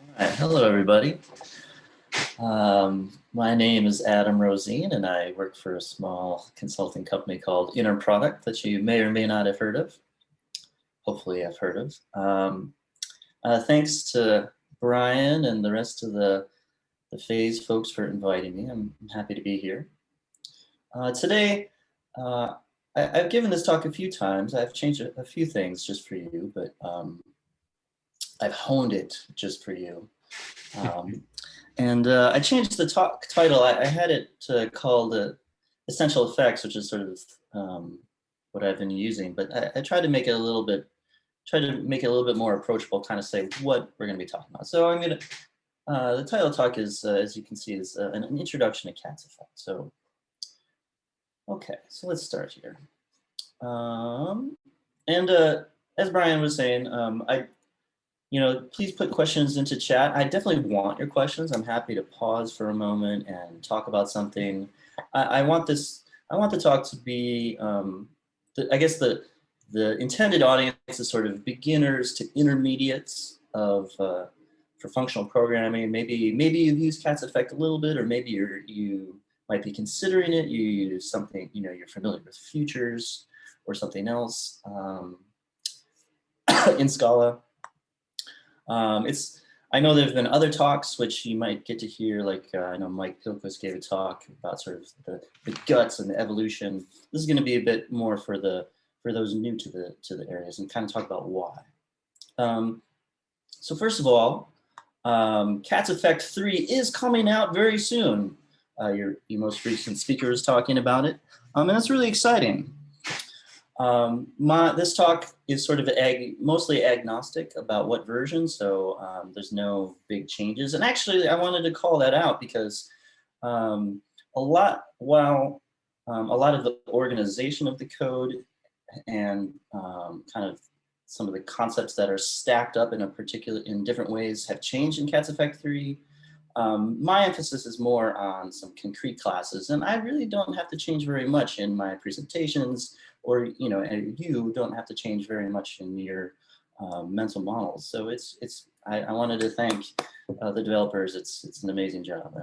All right, hello everybody. My name is Adam Rosien and I work for a small consulting company called Inner Product that you may or may not have heard of. Hopefully I've heard of. Thanks to Brian and the rest of the Phase folks for inviting me. I'm happy to be here. Today, I've given this talk a few times. I've changed a few things just for you, but I've honed it just for you. I changed the talk title. I had it called Essential Effects, which is sort of what I've been using, but I tried to make it a little bit, more approachable, kind of say what we're going to be talking about. So I'm going to, the title of the talk is, as you can see, is an introduction to Cat's effect. So, okay, so let's start here. As Brian was saying, please put questions into chat. I definitely want your questions. I'm happy to pause for a moment and talk about something. I want the talk to be, I guess the intended audience is sort of beginners to intermediates for functional programming. Maybe you've used Cat's effect a little bit, or maybe you might be considering it. You use something, you're familiar with futures or something else in Scala. I know there have been other talks which you might get to hear, like I know Mike Pilkos gave a talk about sort of the guts and the evolution. This is going to be a bit more for those new to the areas and kind of talk about why. So first of all, Cat's Effect 3 is coming out very soon. Your most recent speaker was talking about it, and that's really exciting. This talk is sort of mostly agnostic about what version, so there's no big changes. And actually, I wanted to call that out because a lot of the organization of the code and kind of some of the concepts that are stacked up in different ways have changed in Cat's Effect 3. My emphasis is more on some concrete classes, and I really don't have to change very much in my presentations, or and you don't have to change very much in your mental models. So I wanted to thank the developers. It's an amazing job.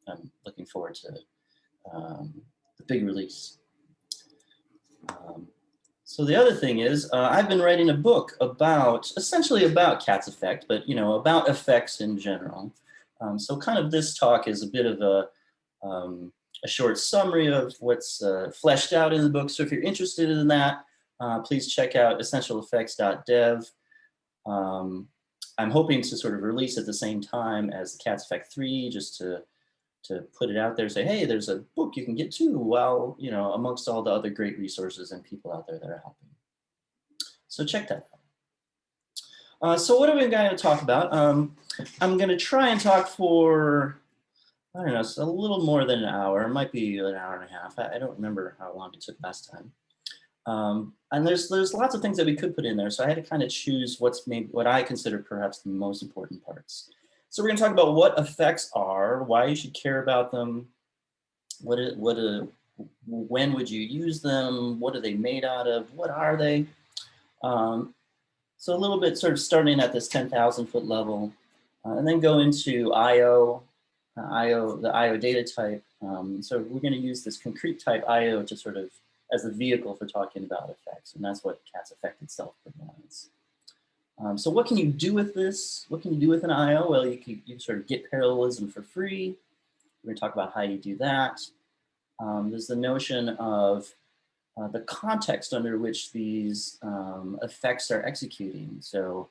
I'm looking forward to the big release. So the other thing is, I've been writing a book essentially about Cat's effect, but about effects in general. So kind of this talk is a bit of a short summary of what's fleshed out in the book. So if you're interested in that, please check out essentialeffects.dev. I'm hoping to sort of release at the same time as Cat's Effect 3, just to put it out there, say, hey, there's a book you can get too, while, amongst all the other great resources and people out there that are helping. So check that out. So what are we going to talk about? I'm going to try and talk for, I don't know, it's a little more than an hour. It might be an hour and a half. I don't remember how long it took last time. And there's lots of things that we could put in there. So I had to kind of choose what I consider perhaps the most important parts. So we're going to talk about what effects are, why you should care about them, when would you use them, what are they made out of, what are they? So a little bit sort of starting at this 10,000 foot level, and then go into I/O, the I/O data type. So we're going to use this concrete type I/O to sort of as the vehicle for talking about effects, and that's what Cat's effect itself provides. So what can you do with this? What can you do with an I/O? Well, you can sort of get parallelism for free. We're going to talk about how you do that. There's the notion of the context under which these effects are executing. So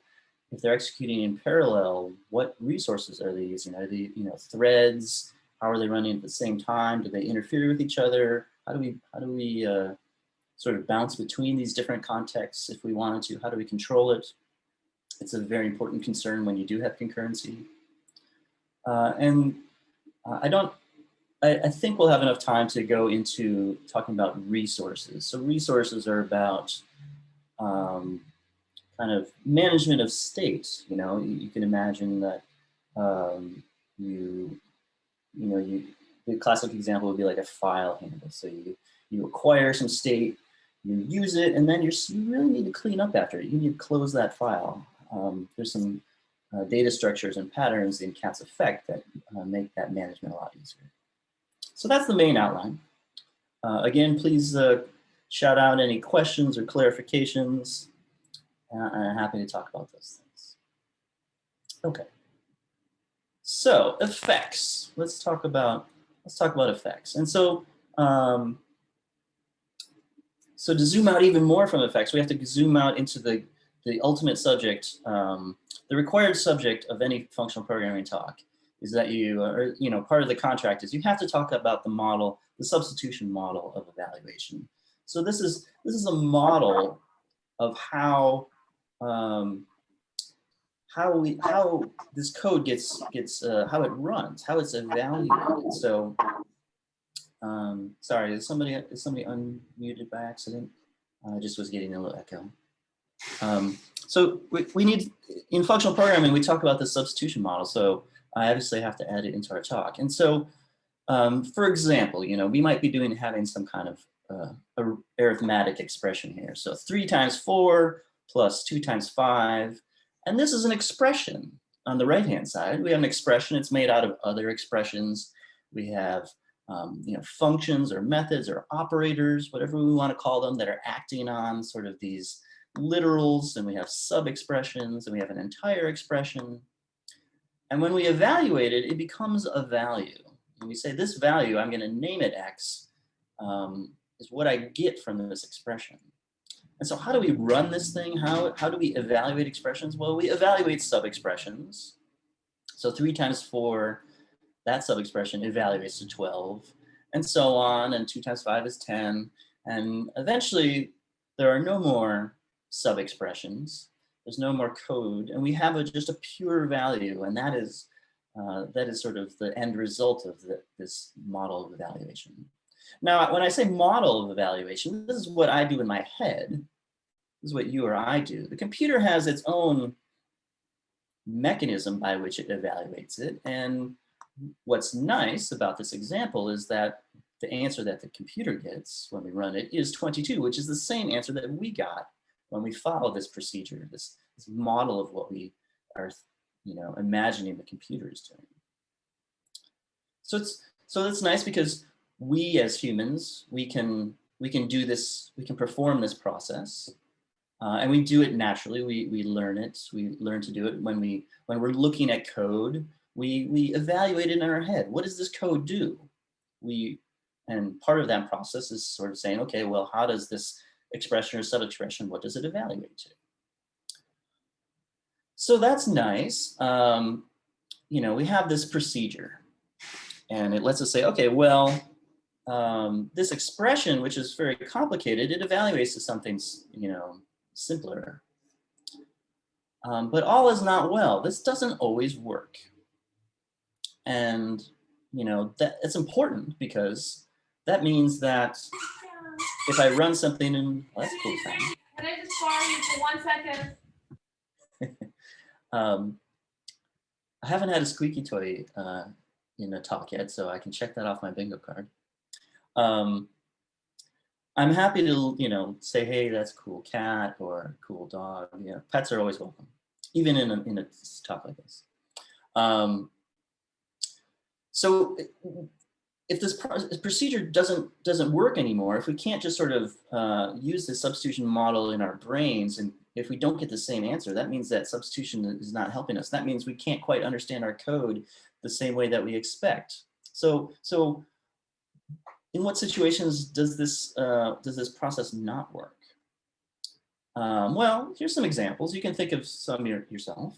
if they're executing in parallel, what resources are they using? Are they, threads? How are they running at the same time? Do they interfere with each other? How do we sort of bounce between these different contexts if we wanted to? How do we control it? It's a very important concern when you do have concurrency. I think we'll have enough time to go into talking about resources. So resources are about kind of management of state. You can imagine that the classic example would be like a file handle. So you acquire some state, you use it, and then you really need to clean up after it. You need to close that file. There's some data structures and patterns in Cat's effect that make that management a lot easier. So that's the main outline. Again, please shout out any questions or clarifications. I'm happy to talk about those things. Okay. So effects. Let's talk about effects. And so so to zoom out even more from effects, we have to zoom out into the ultimate subject. The required subject of any functional programming talk is that part of the contract is you have to talk about the model, the substitution model of evaluation. So this is a model of how this code gets how it runs, how it's evaluated. So sorry, is somebody unmuted by accident? I just was getting a little echo. So we need, in functional programming, we talk about the substitution model. So I obviously have to add it into our talk. And so, for example, we might be having some kind of arithmetic expression here. So 3 times 4 plus 2 times 5. And this is an expression. On the right-hand side, we have an expression. It's made out of other expressions. We have functions or methods or operators, whatever we want to call them, that are acting on sort of these literals, and we have sub-expressions, and we have an entire expression. And when we evaluate it, it becomes a value. And we say this value, I'm going to name it X, is what I get from this expression. And so how do we run this thing? How do we evaluate expressions? Well, we evaluate sub-expressions. So 3 times 4, that sub-expression evaluates to 12, and so on, and 2 times 5 is 10. And eventually, there are no more sub-expressions. There's no more code, and we have just a pure value, and that is sort of the end result of this model of evaluation. Now, when I say model of evaluation, this is what I do in my head. This is what you or I do. The computer has its own mechanism by which it evaluates it, and what's nice about this example is that the answer that the computer gets when we run it is 22, which is the same answer that we got when we follow this procedure, this model of what we are, imagining the computer is doing. So it's nice because we as humans, we can do this, we can perform this process, and we do it naturally. We learn it. We learn to do it when we're looking at code. We evaluate it in our head. What does this code do? And part of that process is sort of saying, okay, well, how does this expression or sub-expression, what does it evaluate to? So that's nice. We have this procedure, and it lets us say, okay, well, this expression, which is very complicated, it evaluates to something, simpler. But all is not well. This doesn't always work. And, that it's important because that means that if I run something in, well, that's cool. Can I just borrow you for 1 second? I haven't had a squeaky toy in a talk yet, so I can check that off my bingo card. I'm happy to, say, hey, that's a cool cat or a cool dog. Pets are always welcome, even in a talk like this. So if this procedure doesn't work anymore, if we can't just sort of use the substitution model in our brains, and if we don't get the same answer, that means that substitution is not helping us. That means we can't quite understand our code the same way that we expect. So in what situations does this process not work? Well, here's some examples. You can think of some yourself.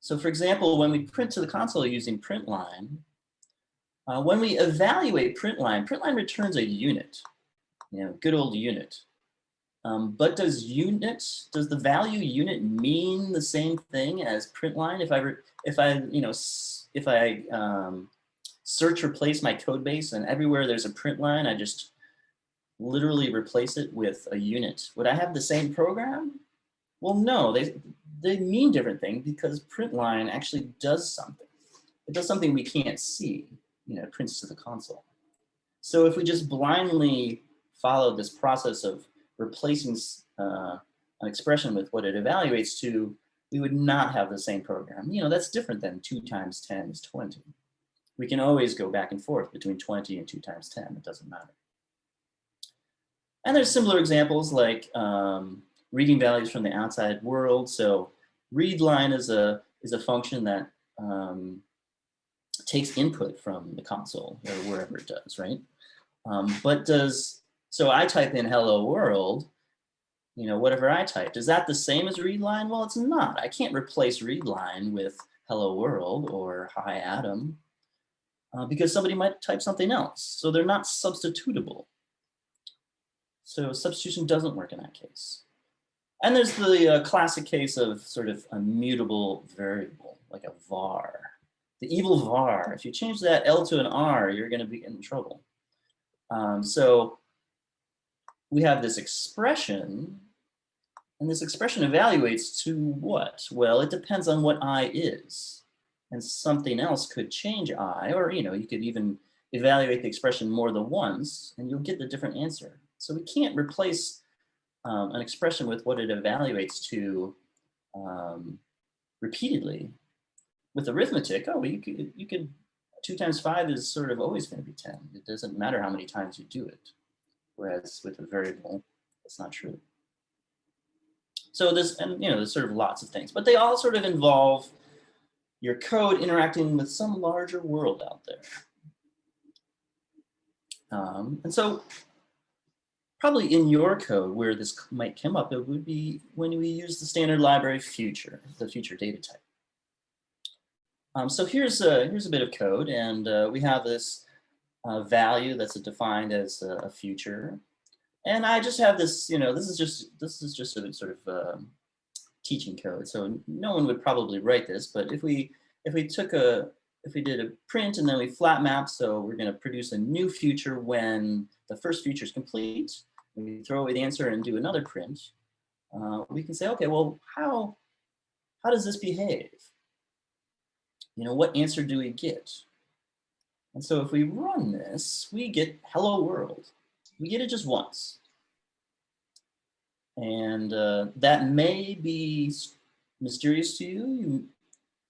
So for example, when we print to the console using println, when we evaluate println returns a unit, good old unit. But does the value unit mean the same thing as println? If I search replace my code base and everywhere there's a println, I just literally replace it with a unit, would I have the same program? Well, no, they mean different things because println actually does something. It does something we can't see, it prints to the console. So if we just blindly follow this process of replacing an expression with what it evaluates to, we would not have the same program. You know, that's different than 2 times 10 is 20. We can always go back and forth between 20 and 2 times 10. It doesn't matter. And there's similar examples like reading values from the outside world. So readLine is a function that takes input from the console or wherever it does, right? So I type in hello world, you know, whatever I typed, is that the same as readLine? Well, it's not. I can't replace readLine with hello world or hi Adam because somebody might type something else. So they're not substitutable. So substitution doesn't work in that case. And there's the classic case of sort of a mutable variable, like a var. The evil var. If you change that L to an R, you're going to be in trouble. So we have this expression, and this expression evaluates to what? Well, it depends on what I is. And something else could change I, or you know, you could even evaluate the expression more than once, and you'll get the different answer. So we can't replace an expression with what it evaluates to repeatedly. With arithmetic, oh, you could 2 times 5 is sort of always going to be 10. It doesn't matter how many times you do it. Whereas with a variable, that's not true. So there's sort of lots of things, but they all sort of involve your code interacting with some larger world out there. And so probably in your code where this might come up, it would be when we use the standard library future, the future data type. So here's a bit of code, and we have this value that's defined as a future, and I just have this. You know, this is just a sort of teaching code. So no one would probably write this, but if we did a print and then we flat map, so we're going to produce a new future when the first future is complete. We throw away the answer and do another print. We can say, okay, well, how does this behave? You know, what answer do we get? And so if we run this, we get hello world. We get it just once. And that may be mysterious to you.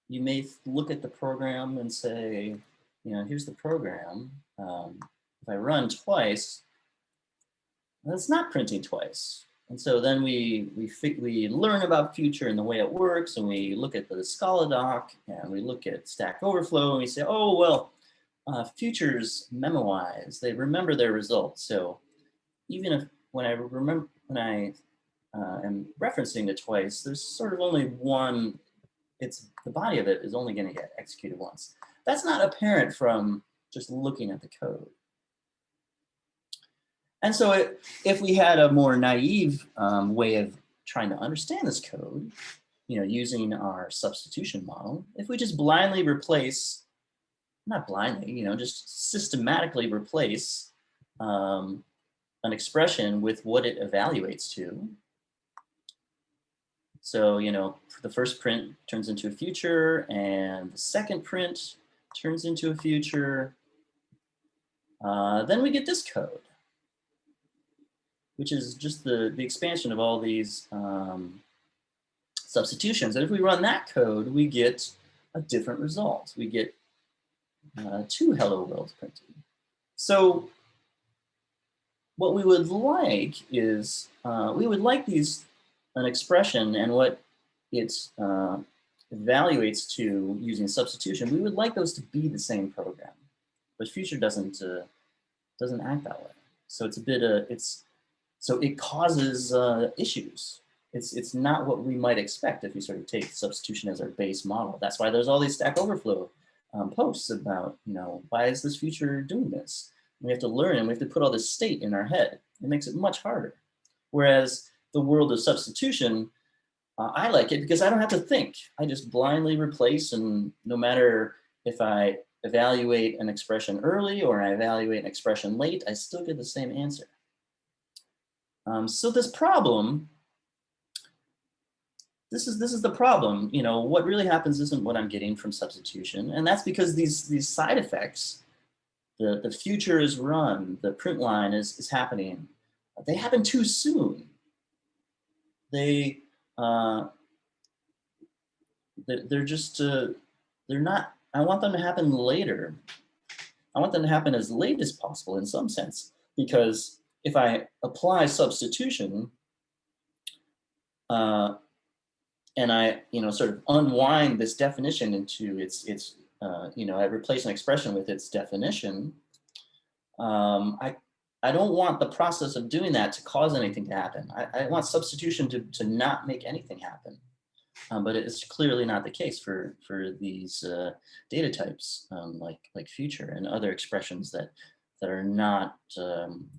You may look at the program and say, you know, here's the program. If I run twice, that's not printing twice. And so then we learn about future and the way it works, and we look at the Scala doc, and we look at Stack Overflow, and we say, oh, well, futures memoize, they remember their results. So even if when I am referencing it twice, there's sort of only one, the body of it is only going to get executed once. That's not apparent from just looking at the code. And so if we had a more naive way of trying to understand this code, you know, using our substitution model, if we just blindly replace, not blindly, you know, just systematically replace an expression with what it evaluates to. So, you know, the first print turns into a future, and the second print turns into a future. Then we get this code, which is just the expansion of all these substitutions. And if we run that code, we get a different result. We get 2 hello worlds printed. So what we would like is, we would like an expression and what it evaluates to using substitution, we would like those to be the same program. But future doesn't act that way. So it's a bit, so it causes issues. It's not what we might expect if we sort of take substitution as our base model. That's why there's all these Stack Overflow posts about, you know, why is this future doing this? We have to learn, and we have to put all this state in our head. It makes it much harder. Whereas the world of substitution, I like it because I don't have to think. I just blindly replace, and no matter if I evaluate an expression early or I evaluate an expression late, I still get the same answer. So this problem, this is the problem. You know, what really happens isn't what I'm getting from substitution, and that's because these side effects, the future is run, the print line is happening. They happen too soon. They they're just, they're not, I want them to happen later. I want them to happen as late as possible in some sense, because if I apply substitution, and I, sort of unwind this definition into its I replace an expression with its definition. I don't want the process of doing that to cause anything to happen. I want substitution to not make anything happen. But it's clearly not the case for these data types, like future and other expressions that are not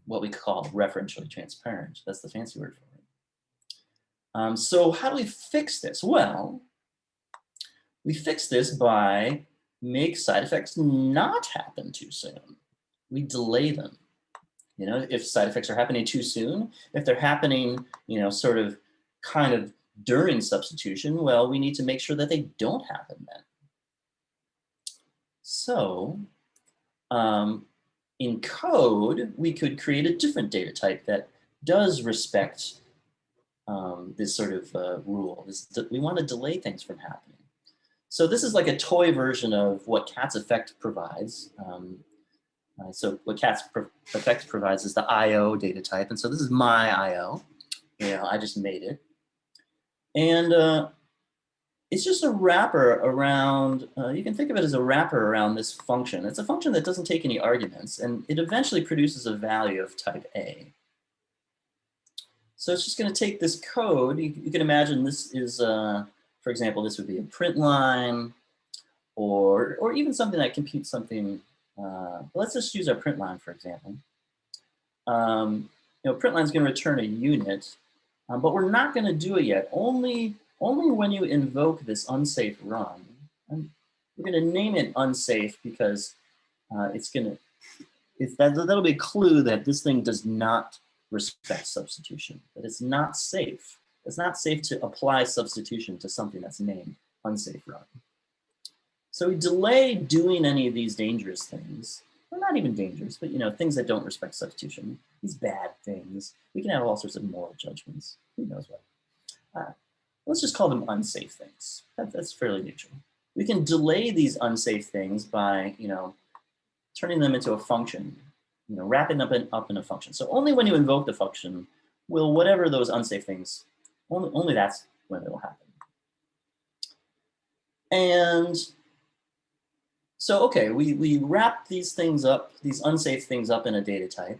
what we call referentially transparent. That's the fancy word for it. So how do we fix this? Well, we fix this by make side effects not happen too soon. We delay them. If side effects are happening too soon, if they're happening, sort of kind of during substitution, well, we need to make sure that they don't happen then. So in code, we could create a different data type that does respect this sort of rule. We want to delay things from happening. So this is like a toy version of what Cat's effect provides. So what Cat's effect provides is the IO data type. And so this is my IO. I just made it. And it's just a wrapper around, you can think of it as a wrapper around this function. It's a function that doesn't take any arguments, and it eventually produces a value of type A. So it's just going to take this code. You can imagine this is, for example, this would be a print line, or even something that computes something. Let's just use our print line, for example. Print line is going to return a unit, but we're not going to do it yet. Only when you invoke this unsafe run. And we're going to name it unsafe because that'll be a clue that this thing does not respect substitution, that it's not safe. It's not safe to apply substitution to something that's named unsafe run. So we delay doing any of these dangerous things. Well, not even dangerous, but things that don't respect substitution, these bad things. We can have all sorts of moral judgments. Who knows what? Let's just call them unsafe things. That's fairly neutral. We can delay these unsafe things by, turning them into a function, wrapping them up in a function. So only when you invoke the function will whatever those unsafe things, only that's when it will happen. And so, okay, we wrap these things up, these unsafe things up in a data type.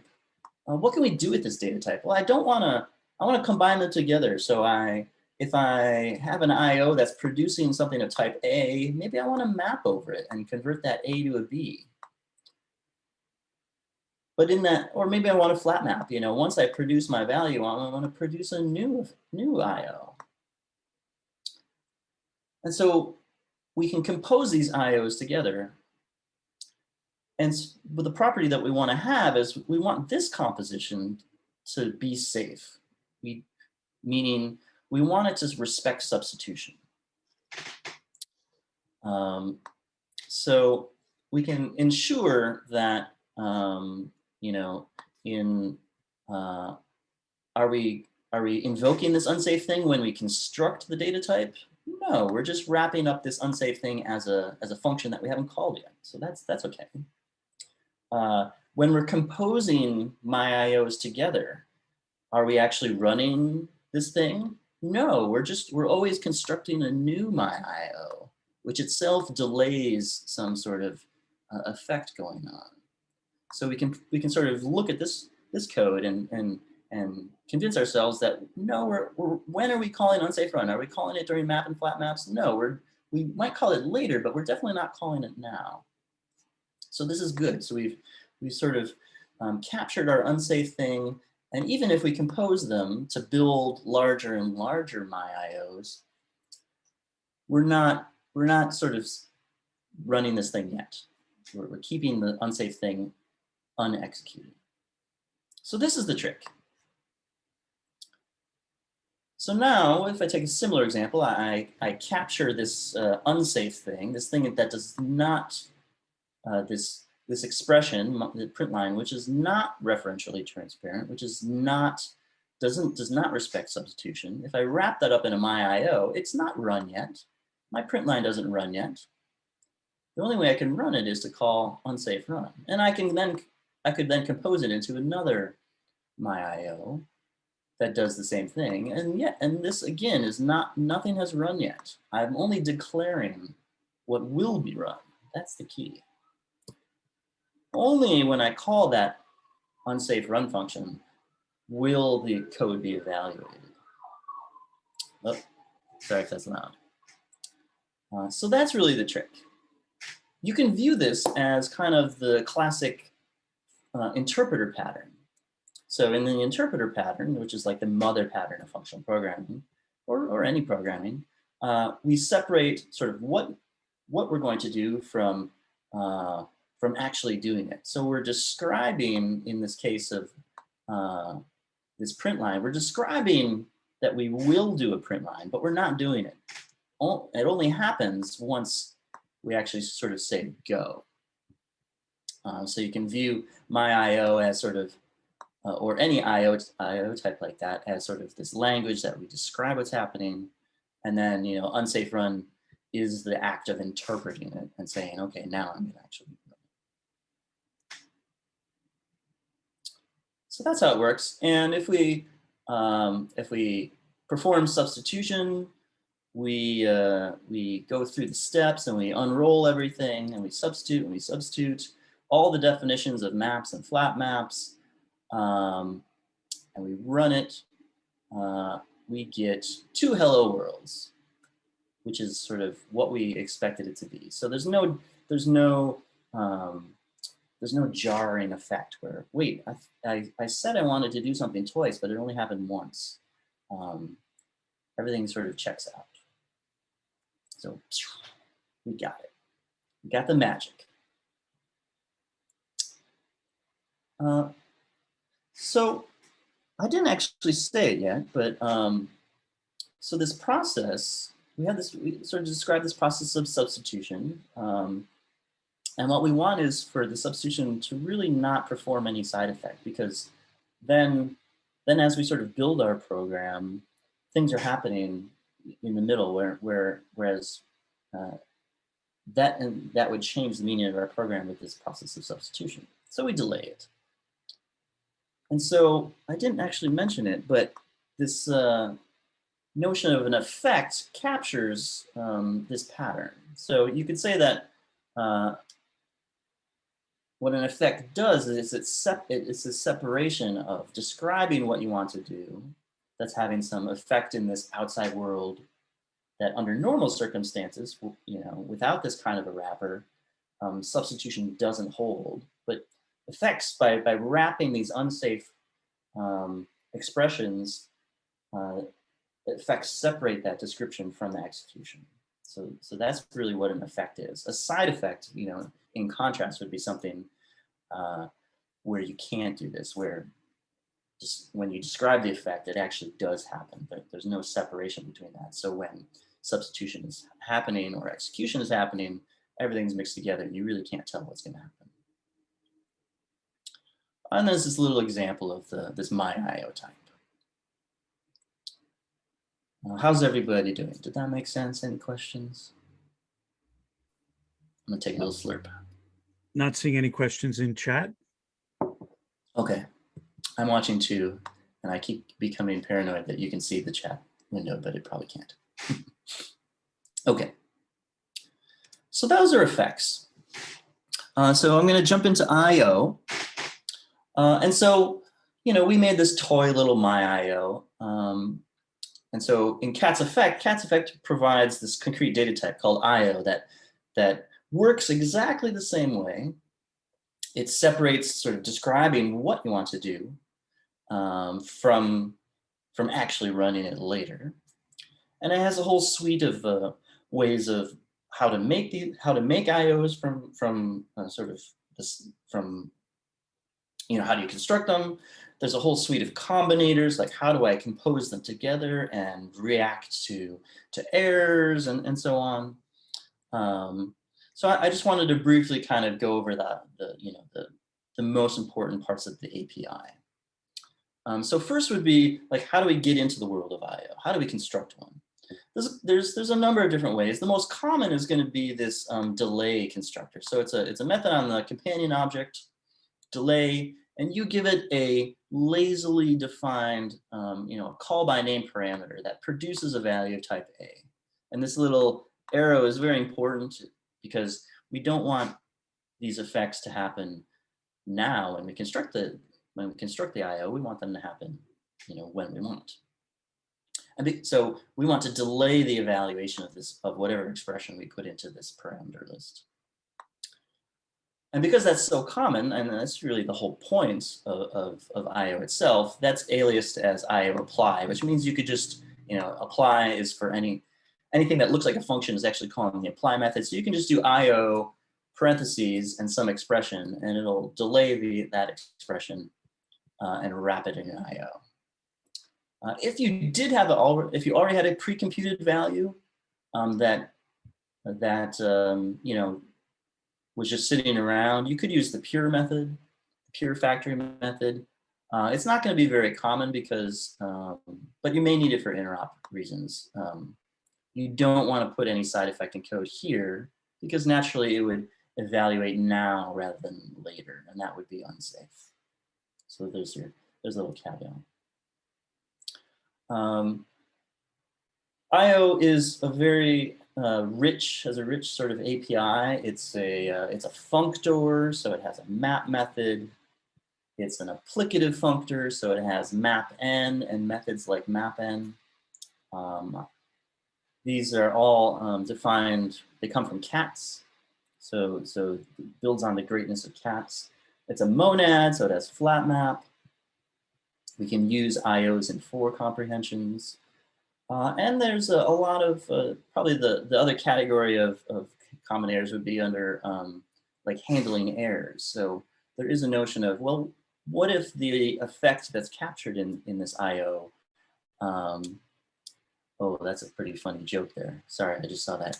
What can we do with this data type? Well, I want to combine them together. So if I have an IO that's producing something of type A, maybe I want to map over it and convert that A to a B. But or maybe I want a flat map. Once I produce my value, I want to produce a new IO. And so we can compose these IOs together. And but the property that we want to have is we want this composition to be safe. Meaning we want it to respect substitution. So we can ensure that, are we invoking this unsafe thing when we construct the data type? No, we're just wrapping up this unsafe thing as a function that we haven't called yet. So that's okay. When we're composing my IOs together, are we actually running this thing? No, we're always constructing a new my IO, which itself delays some sort of effect going on. So we can sort of look at this code and convince ourselves that no, when are we calling unsafe run? Are we calling it during map and flat maps? No, we might call it later, but we're definitely not calling it now. So this is good. So we've sort of captured our unsafe thing, and even if we compose them to build larger and larger MyIOs, we're not sort of running this thing yet. We're keeping the unsafe thing unexecuted. So this is the trick. So now, if I take a similar example, I capture this unsafe thing, this thing that does not, this expression, the print line, which is not referentially transparent, which is does not respect substitution. If I wrap that up in a MyIO, it's not run yet. my print line doesn't run yet. The only way I can run it is to call unsafe run. And I could then compose it into another myIO that does the same thing. And this again is nothing has run yet. I'm only declaring what will be run. That's the key. Only when I call that unsafe run function will the code be evaluated. Oh, sorry if that's loud. So that's really the trick. You can view this as kind of the classic interpreter pattern. So in the interpreter pattern, which is like the mother pattern of functional programming, or any programming, we separate sort of what we're going to do from actually doing it. So we're describing, in this case of this print line, we're describing that we will do a print line, but we're not doing it. It only happens once we actually sort of say go. So you can view myIO as sort of, or any IO type like that, as sort of this language that we describe what's happening. And then, unsafe run is the act of interpreting it and saying, okay, now I'm going to actually run it. So that's how it works. And if we perform substitution, we go through the steps and we unroll everything and we substitute all the definitions of maps and flat maps, and we run it. We get 2 hello worlds, which is sort of what we expected it to be. So there's no jarring effect where, wait, I said I wanted to do something twice, but it only happened once. Everything sort of checks out. So we got it. We got the magic. So I didn't actually say it yet, but so this process, we sort of described this process of substitution. And what we want is for the substitution to really not perform any side effect, because then as we sort of build our program, things are happening in the middle whereas that would change the meaning of our program with this process of substitution. So we delay it. And so I didn't actually mention it, but this notion of an effect captures this pattern. So you could say that what an effect does is it's a separation of describing what you want to do that's having some effect in this outside world that under normal circumstances, without this kind of a wrapper, substitution doesn't hold. But effects, by wrapping these unsafe expressions, effects separate that description from the execution. So that's really what an effect is. A side effect, in contrast, would be something where you can't do this, where just when you describe the effect, it actually does happen. There's no separation between that. So when substitution is happening or execution is happening, everything's mixed together and you really can't tell what's going to happen. And there's this little example of this myIO type. How's everybody doing? Did that make sense? Any questions? I'm gonna take a little slurp. Not seeing any questions in chat. Okay, I'm watching too, and I keep becoming paranoid that you can see the chat window, but it probably can't. Okay, so those are effects. So I'm gonna jump into IO. And so, we made this toy little myIO. And so in Cat's effect provides this concrete data type called IO that works exactly the same way. It separates sort of describing what you want to do from actually running it later. And it has a whole suite of ways of how to make IOs from how do you construct them? There's a whole suite of combinators, like how do I compose them together and react to errors and so on. So I just wanted to briefly kind of go over the most important parts of the API. So first would be like, how do we get into the world of IO? How do we construct one? There's a number of different ways. The most common is going to be this delay constructor. So it's a method on the companion object, delay, and you give it a lazily defined call by name parameter that produces a value of type A. And this little arrow is very important because we don't want these effects to happen now when we construct the IO. We want them to happen when we want. And so we want to delay the evaluation of whatever expression we put into this parameter list. And because that's so common, and that's really the whole point of IO itself, that's aliased as IO apply, which means you could just, apply is for anything that looks like a function is actually calling the apply method. So you can just do IO parentheses and some expression, and it'll delay that expression and wrap it in an IO. If you already had a pre-computed value that was just sitting around, you could use the pure method, the pure factory method. It's not going to be very common because, but you may need it for interop reasons. You don't want to put any side effect encode here because naturally it would evaluate now rather than later, and that would be unsafe. So there's a little caveat. IO is a very rich sort of API. It's a functor, so it has a map method. It's an applicative functor, so it has mapn and methods like mapn. These are all defined. They come from cats, so it builds on the greatness of cats. It's a monad, so it has flat map. We can use IOs in for comprehensions. And there's a lot of, probably the other category of common errors would be under like handling errors. So there is a notion of, well, what if the effect that's captured in this IO, oh, that's a pretty funny joke there. Sorry, I just saw that.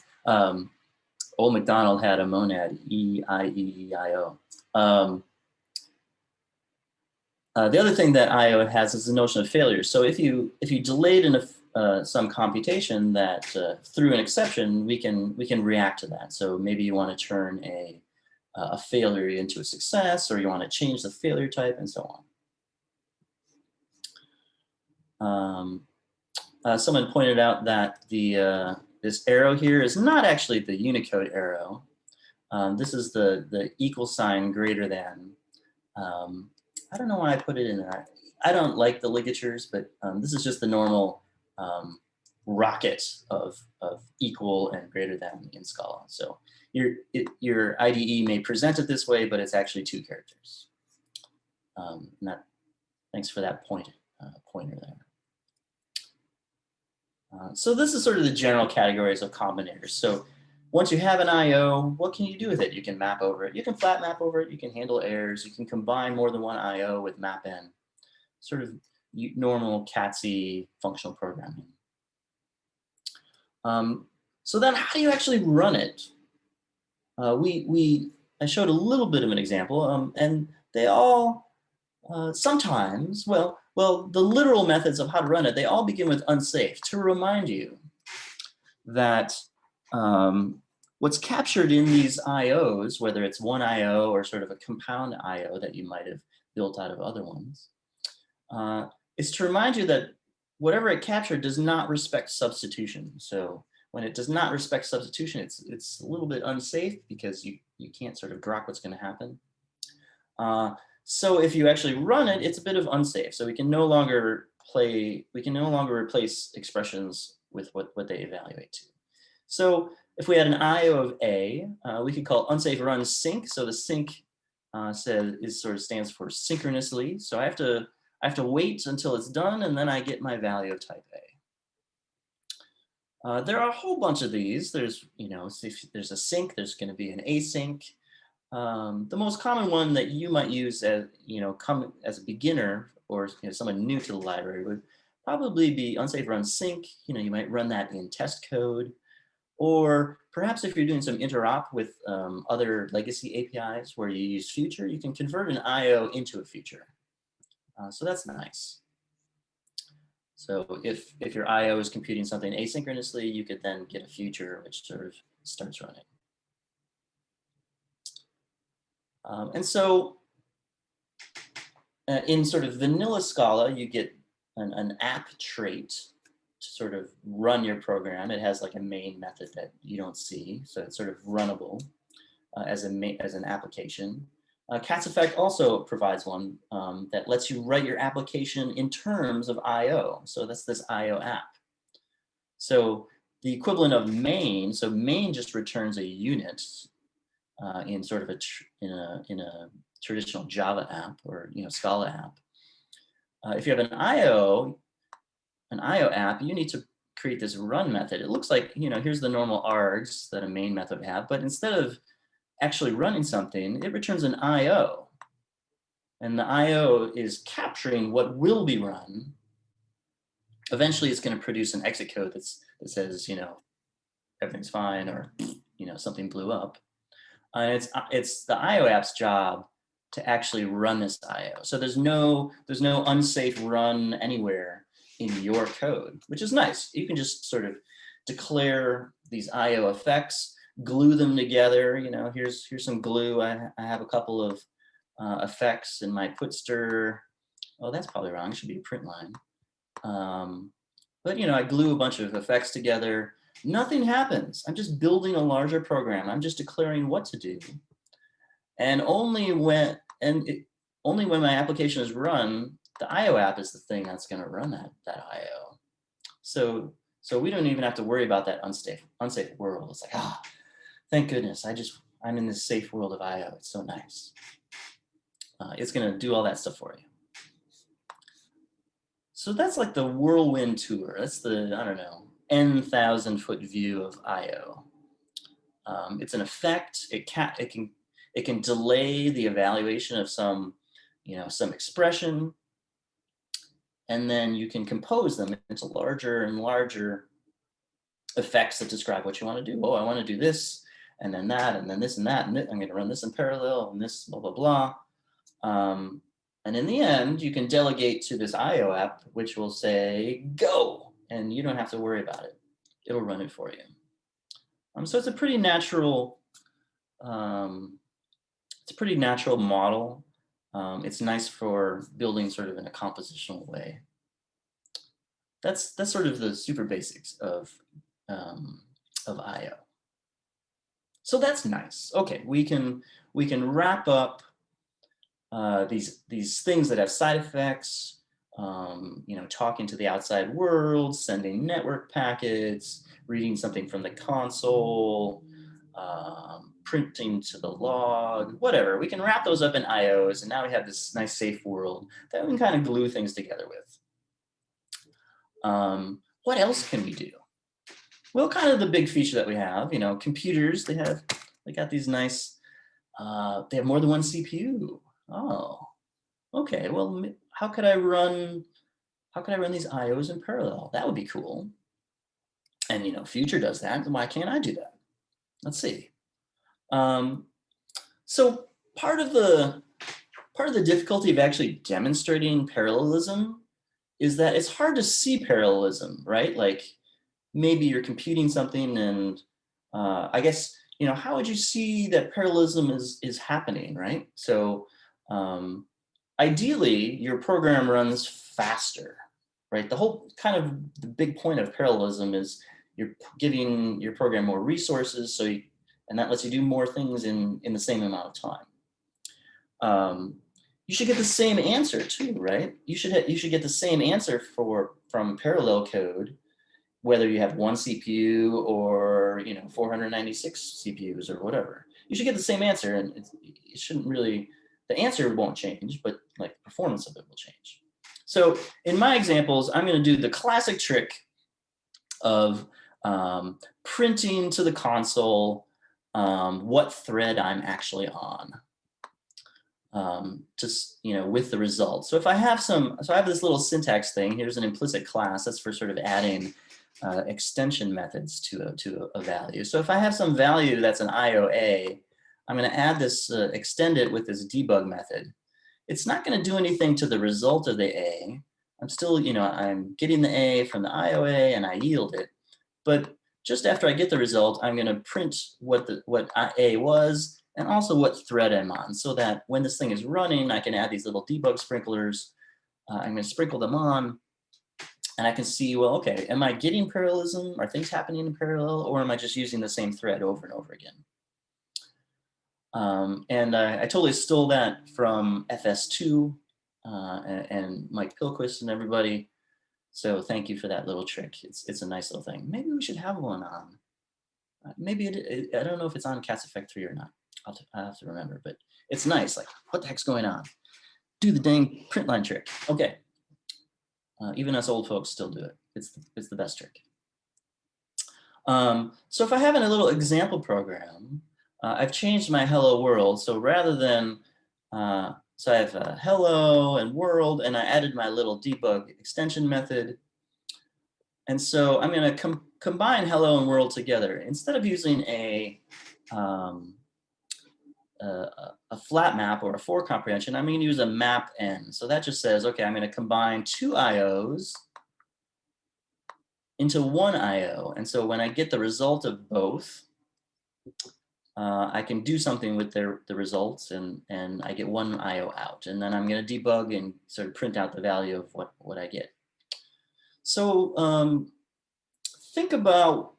Old MacDonald had a monad, E-I-E-E-I-O. The other thing that IO has is the notion of failure. So if you delayed some computation that through an exception, we can react to that. So maybe you want to turn a failure into a success, or you want to change the failure type, and so on. Someone pointed out that this arrow here is not actually the Unicode arrow. This is the equal sign greater than. I don't know why I put it in there. I don't like the ligatures, but this is just the normal rocket of equal and greater than in Scala. So your IDE may present it this way, but it's actually 2 characters. Thanks for that pointer there. So this is sort of the general categories of common errors. So once you have an IO, what can you do with it? You can map over it. You can flat map over it. You can handle errors. You can combine more than one IO with mapn. Sort of normal CATSy functional programming. So then how do you actually run it? I showed a little bit of an example, and they all sometimes, well, the literal methods of how to run it, they all begin with unsafe to remind you that what's captured in these IOs, whether it's one IO or sort of a compound IO that you might have built out of other ones, is to remind you that whatever it captured does not respect substitution. So when it does not respect substitution, it's a little bit unsafe because you can't sort of grok what's going to happen. So if you actually run it, it's a bit of unsafe. So we can no longer replace expressions with what they evaluate to. So if we had an IO of A, we could call unsafe run sync. So the sync stands for synchronously. So I have to wait until it's done, and then I get my value of type A. There are a whole bunch of these. There's, if there's a sync, there's going to be an async. The most common one that you might use as, come as a beginner or someone new to the library would probably be unsafe run sync. You might run that in test code, or perhaps if you're doing some interop with other legacy APIs where you use future, you can convert an IO into a future. So that's nice. So if your IO is computing something asynchronously, you could then get a future which sort of starts running. And so in sort of vanilla Scala, you get an app trait to sort of run your program. It has like a main method that you don't see, so it's sort of runnable as an application. Cat's effect also provides one that lets you write your application in terms of IO. So that's this IO app. So the equivalent of main, so main just returns a unit in sort of in a traditional Java app or Scala app. If you have an IO app, you need to create this run method. It looks like, here's the normal args that a main method would have, but instead of actually running something, it returns an IO. And the IO is capturing what will be run. Eventually, it's going to produce an exit code that says, everything's fine, or, something blew up. It's the IO app's job to actually run this IO. So there's no unsafe run anywhere in your code, which is nice. You can just sort of declare these IO effects, glue them together. Here's some glue. I have a couple of effects in my put stir. Oh, that's probably wrong. It should be a print line. But I glue a bunch of effects together. Nothing happens. I'm just building a larger program. I'm just declaring what to do. And only when my application is run, the IO app is the thing that's going to run that IO. So we don't even have to worry about that unsafe world. It's like, thank goodness, I'm in this safe world of IO. It's so nice. It's going to do all that stuff for you. So that's like the whirlwind tour. That's the, I don't know, N,000-foot view of IO. It's an effect. It can delay the evaluation of some expression, and then you can compose them into larger and larger effects that describe what you want to do. Oh, I want to do this, and then that, and then this and that, and I'm going to run this in parallel, and this blah blah blah. And in the end, you can delegate to this IO app, which will say go, and you don't have to worry about it. It'll run it for you. So it's a pretty natural. It's a pretty natural model. It's nice for building sort of in a compositional way. That's sort of the super basics of IO. So that's nice. Okay, we can wrap up these things that have side effects. Talking to the outside world, sending network packets, reading something from the console, printing to the log, whatever. We can wrap those up in IOs, and now we have this nice safe world that we can kind of glue things together with. What else can we do? Well, kind of the big feature that we have, computers, they got these nice, they have more than one CPU. Oh, okay. Well, how could I run these IOs in parallel? That would be cool. And Future does that. Why can't I do that? Let's see. So part of the difficulty of actually demonstrating parallelism is that it's hard to see parallelism, right? Like maybe you're computing something, and I guess how would you see that parallelism is happening, right? So ideally, your program runs faster, right? The whole kind of the big point of parallelism is you're giving your program more resources, and that lets you do more things in the same amount of time. You should get the same answer too, right? You should get the same answer from parallel code, whether you have one CPU or 496 CPUs or whatever. You should get the same answer, and it shouldn't really. The answer won't change, but like the performance of it will change. So in my examples, I'm going to do the classic trick of printing to the console what thread I'm actually on, with the result. So if I have I have this little syntax thing. Here's an implicit class that's for sort of adding extension methods to a value. So if I have some value that's an IOA, I'm going to add this, extend it with this debug method. It's not going to do anything to the result of the A. I'm still, I'm getting the A from the IOA and I yield it. But just after I get the result, I'm going to print what A was and also what thread I'm on, so that when this thing is running, I can add these little debug sprinklers. I'm going to sprinkle them on, and I can see, well, okay, am I getting parallelism? Are things happening in parallel, or am I just using the same thread over and over again? And I totally stole that from FS2 and Mike Pilquist and everybody. So thank you for that little trick. It's a nice little thing. Maybe we should have one on. Maybe I don't know if it's on Cats Effect 3 or not. I'll have to remember, but it's nice. Like, what the heck's going on? Do the dang print line trick. Okay. Even us old folks still do it. It's the best trick. So if I have in a little example program, I've changed my hello world. So rather than, so I have hello and world, and I added my little debug extension method. And so I'm going to combine hello and world together. Instead of using a flat map or a for comprehension, I'm going to use a map n. So that just says, okay, I'm going to combine two IOs into one IO. And so when I get the result of both, I can do something with the results, and I get one IO out. And then I'm going to debug and sort of print out the value of what I get. So think about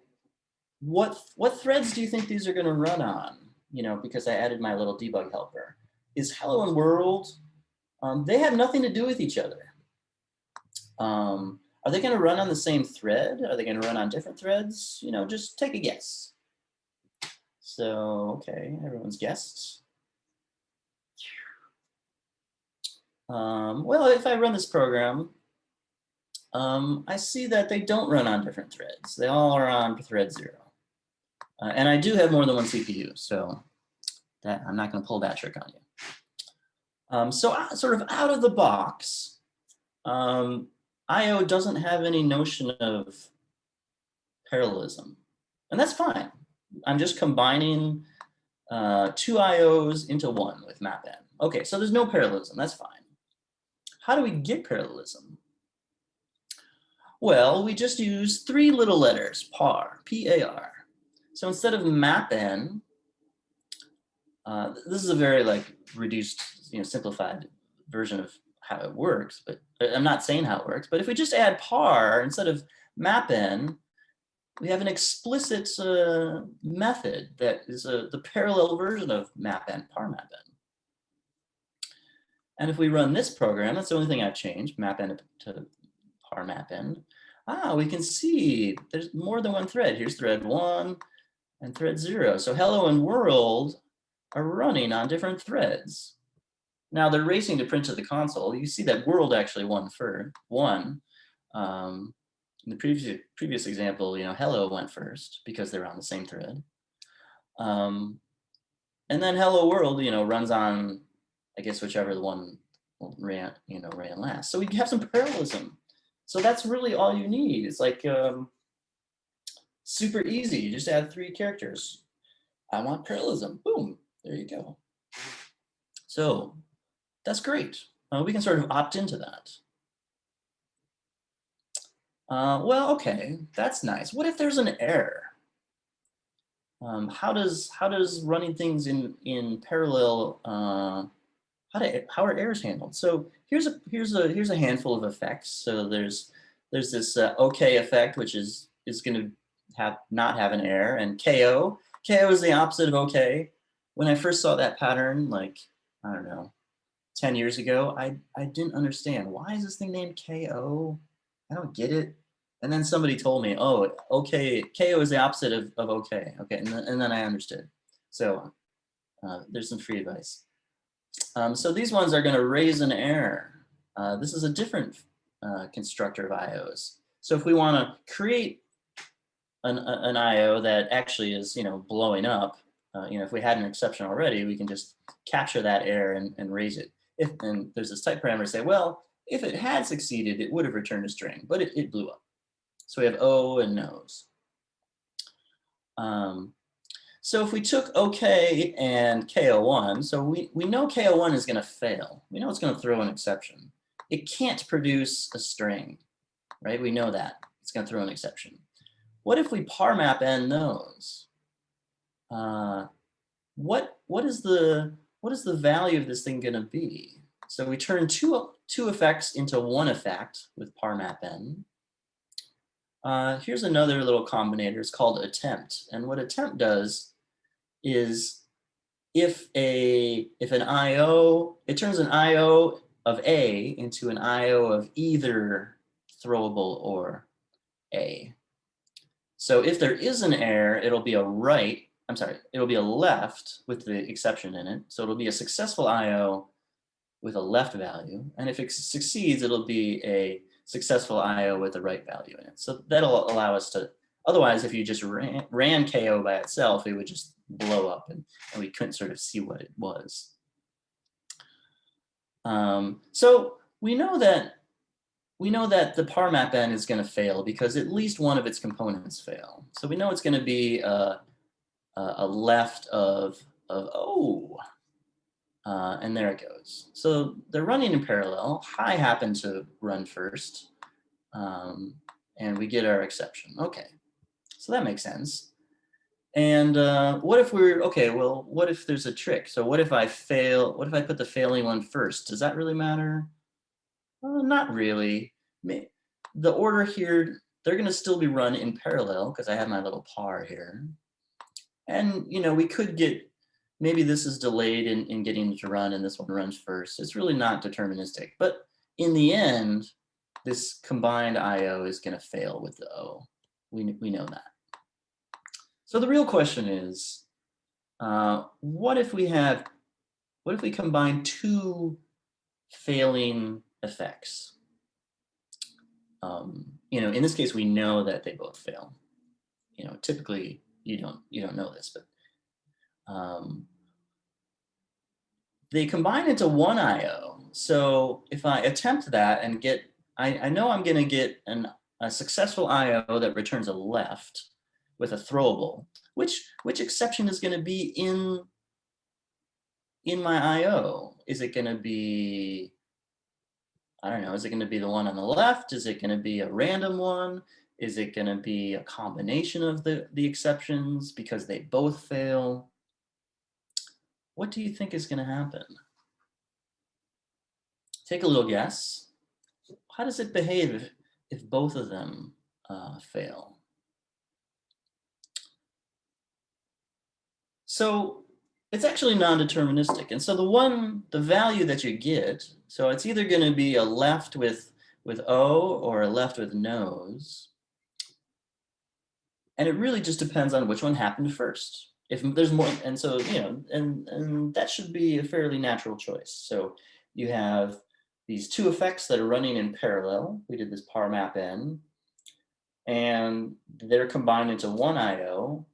what threads do you think these are going to run on? Because I added my little debug helper. Is hello and world, they have nothing to do with each other. Are they going to run on the same thread? Are they going to run on different threads? Just take a guess. So, okay, everyone's guessed. Well, if I run this program, I see that they don't run on different threads. They all are on thread 0. And I do have more than one CPU, so that I'm not going to pull that trick on you. So sort of out of the box, IO doesn't have any notion of parallelism, and that's fine. I'm just combining two IOs into one with mapn. Okay, so there's no parallelism, that's fine. How do we get parallelism? Well, we just use 3 little letters, par, P-A-R. So instead of mapn, this is a very reduced, simplified version of how it works, but I'm not saying how it works, but if we just add par instead of mapn, we have an explicit method that is the parallel version of mapn, par mapn. And if we run this program, that's the only thing I've changed, mapn to par mapn. We can see there's more than one thread. Here's thread 1 and thread 0. So hello and world are running on different threads. Now they're racing to print to the console. You see that world actually won. In the previous example, hello went first because they're on the same thread. And then hello world, runs on, I guess, whichever the one ran last. So we have some parallelism. So that's really all you need. It's like super easy. You just add 3 characters. I want parallelism. Boom. There you go. So that's great. We can sort of opt into that. Well, okay, that's nice. What if there's an error? How does running things in parallel? How are errors handled? So here's a handful of effects. So there's this OK effect, which is going to not have an error, and KO. KO is the opposite of OK. When I first saw that pattern, I don't know, 10 years ago, I didn't understand, why is this thing named KO? I don't get it. And then somebody told me, oh, OK, KO is the opposite of OK. Okay, and then I understood. So there's some free advice. So these ones are going to raise an error. This is a different constructor of IOs. So if we want to create an IO that actually is, blowing up, if we had an exception already, we can just capture that error and raise it. And there's this type parameter say, well, if it had succeeded, it would have returned a string, but it blew up. So we have O and no's. So if we took OK and KO1, so we know KO1 is going to fail. We know it's going to throw an exception. it can't produce a string, right? We know that. It's going to throw an exception. What if we par map n those? What is the value of this thing going to be? So we turn two effects into one effect with par map n. Here's another little combinator. It's called attempt. And what attempt does is if an IO, it turns an IO of A into an IO of either throwable or A. So if there is an error, it'll be a left with the exception in it. So it'll be a successful IO with a left value. And if it succeeds, it'll be a successful IO with the right value in it. So that'll allow us to, otherwise, if you just ran KO by itself, it would just blow up and we couldn't sort of see what it was. So we know that the par map n is going to fail because at least one of its components fail. So we know it's going to be a left of O. And there it goes. So they're running in parallel. High happened to run first. And we get our exception. Okay, so that makes sense. And what if what if there's a trick? So what if I put the failing one first? Does that really matter? Not really. The order here, they're going to still be run in parallel because I have my little par here. And, we could get, maybe this is delayed in getting it to run and this one runs first. It's really not deterministic. But in the end, this combined IO is going to fail with the O. We know that. So the real question is, what if we combine two failing effects? In this case, we know that they both fail. Typically you don't know this, but they combine into one IO. So if I attempt that and get, I know I'm going to get a successful IO that returns a left with a throwable. Which exception is going to be in my IO? Is it going to be, I don't know, is it going to be the one on the left? Is it going to be a random one? Is it going to be a combination of the exceptions because they both fail? What do you think is going to happen? Take a little guess. How does it behave if both of them fail? So it's actually non-deterministic. And so the value that you get, so it's either going to be a left with O or a left with no's. And it really just depends on which one happened first. If there's more, and so, and that should be a fairly natural choice. So you have these two effects that are running in parallel. We did this par map n, and they're combined into one IO,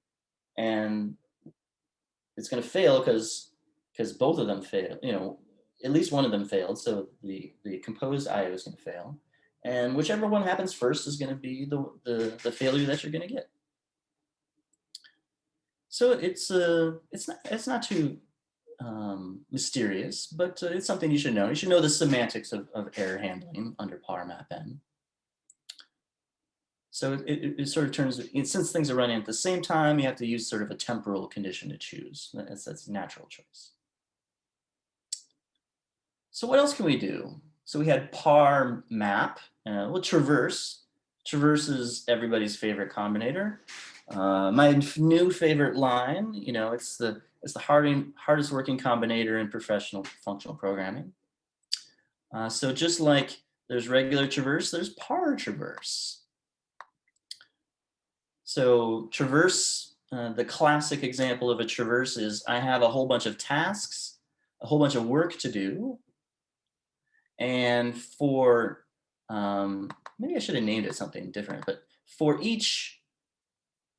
and it's going to fail because both of them fail. At least one of them failed, so the composed IO is going to fail, and whichever one happens first is going to be the failure that you're going to get. So it's not too mysterious, but it's something you should know. You should know the semantics of error handling under par map n. So it sort of turns, since things are running at the same time, you have to use sort of a temporal condition to choose. That's a natural choice. So what else can we do? So we had par map, well, traverse. Traverse is everybody's favorite combinator. My new favorite line, it's the hardest working combinator in professional functional programming. So just like there's regular traverse, there's par traverse. So traverse, the classic example of a traverse is I have a whole bunch of tasks, a whole bunch of work to do. And for, maybe I should have named it something different, but for each